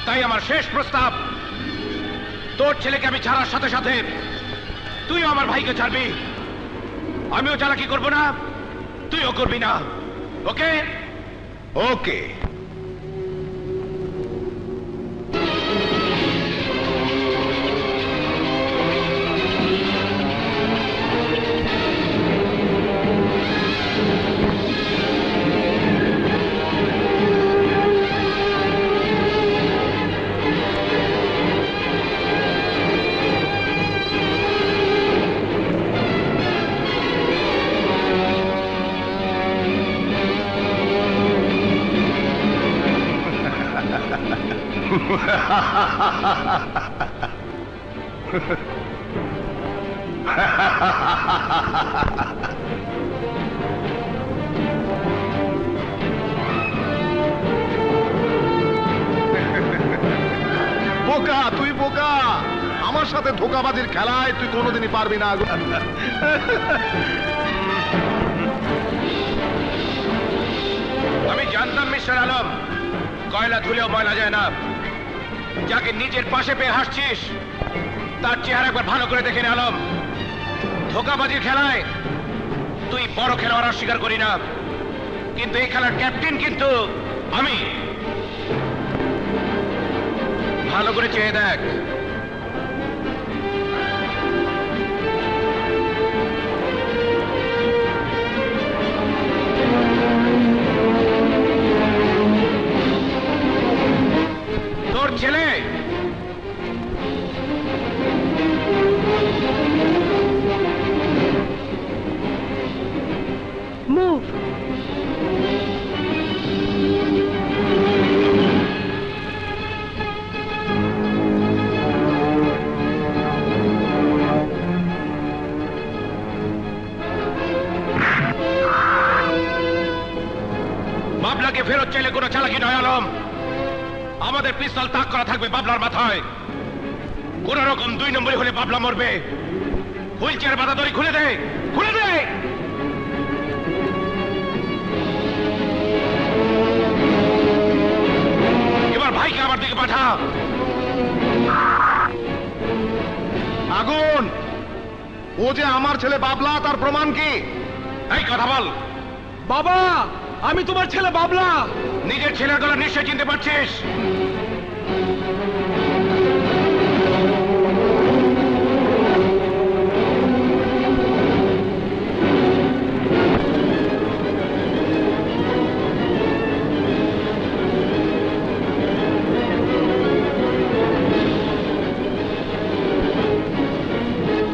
তাই আমার শেষ প্রস্তাব, তোর ছেলেকে আমি ছাড়ার সাথে সাথে তুইও আমার ভাইকে ছাড়বি। আমিও চালাকি করব না, তুইও করবি না। ওকে? ওকে। বোকা, তুই বোকা। আমার সাথে ধোকাবাজির খেলায় তুই কোনোদিনই পারবি না। আমি জানতাম মিস্টার আলম, কয়লা ধুলেও ময়লা যায় না। যাকে নিজের পাশে পেয়ে হাসছিস তার চেহারা একবার ভালো করে দেখে নে আলম। ধোকাবাজির খেলায় তুই বড় খেলোয়াড় অস্বীকার করি না, কিন্তু এই খেলার ক্যাপ্টেন কিন্তু আমি। ভালো করে চেয়ে দেখ। তোর ছেলে মুভ। বাবলাকে ফেরত চাইলে কোনো চালাকি নয় আলম। আমাদের পিস্তল তাক করা থাকবে বাবলার মাথায়। কোন রকম 2 নম্বরই হলে বাবলা মরবে। হুইল চেয়ার বাধা দড়ি খুলে দে, খুলে দে। এবার ভাইকে আমার দিকে পাঠা। আগুন, ও যে আমার ছেলে বাবলা, তার প্রমাণ কি? এই কথা বল। বাবা, আমি তোমার ছেলে বাবলা। নিজের ছেলের গলা নিশ্চয় চিনতে পারছিস?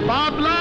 বাবলা!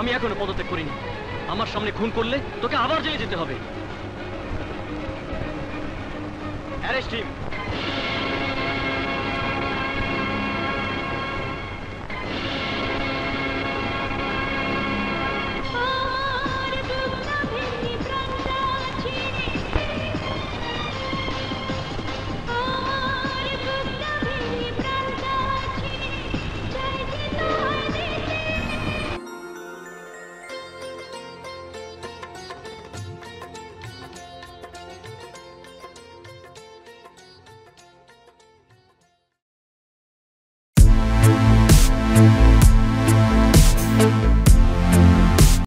আমি এখনো পদত্যাগ করিনি। আমার সামনে খুন করলে তোকে আবার জেলে যেতে হবে। Arrest him.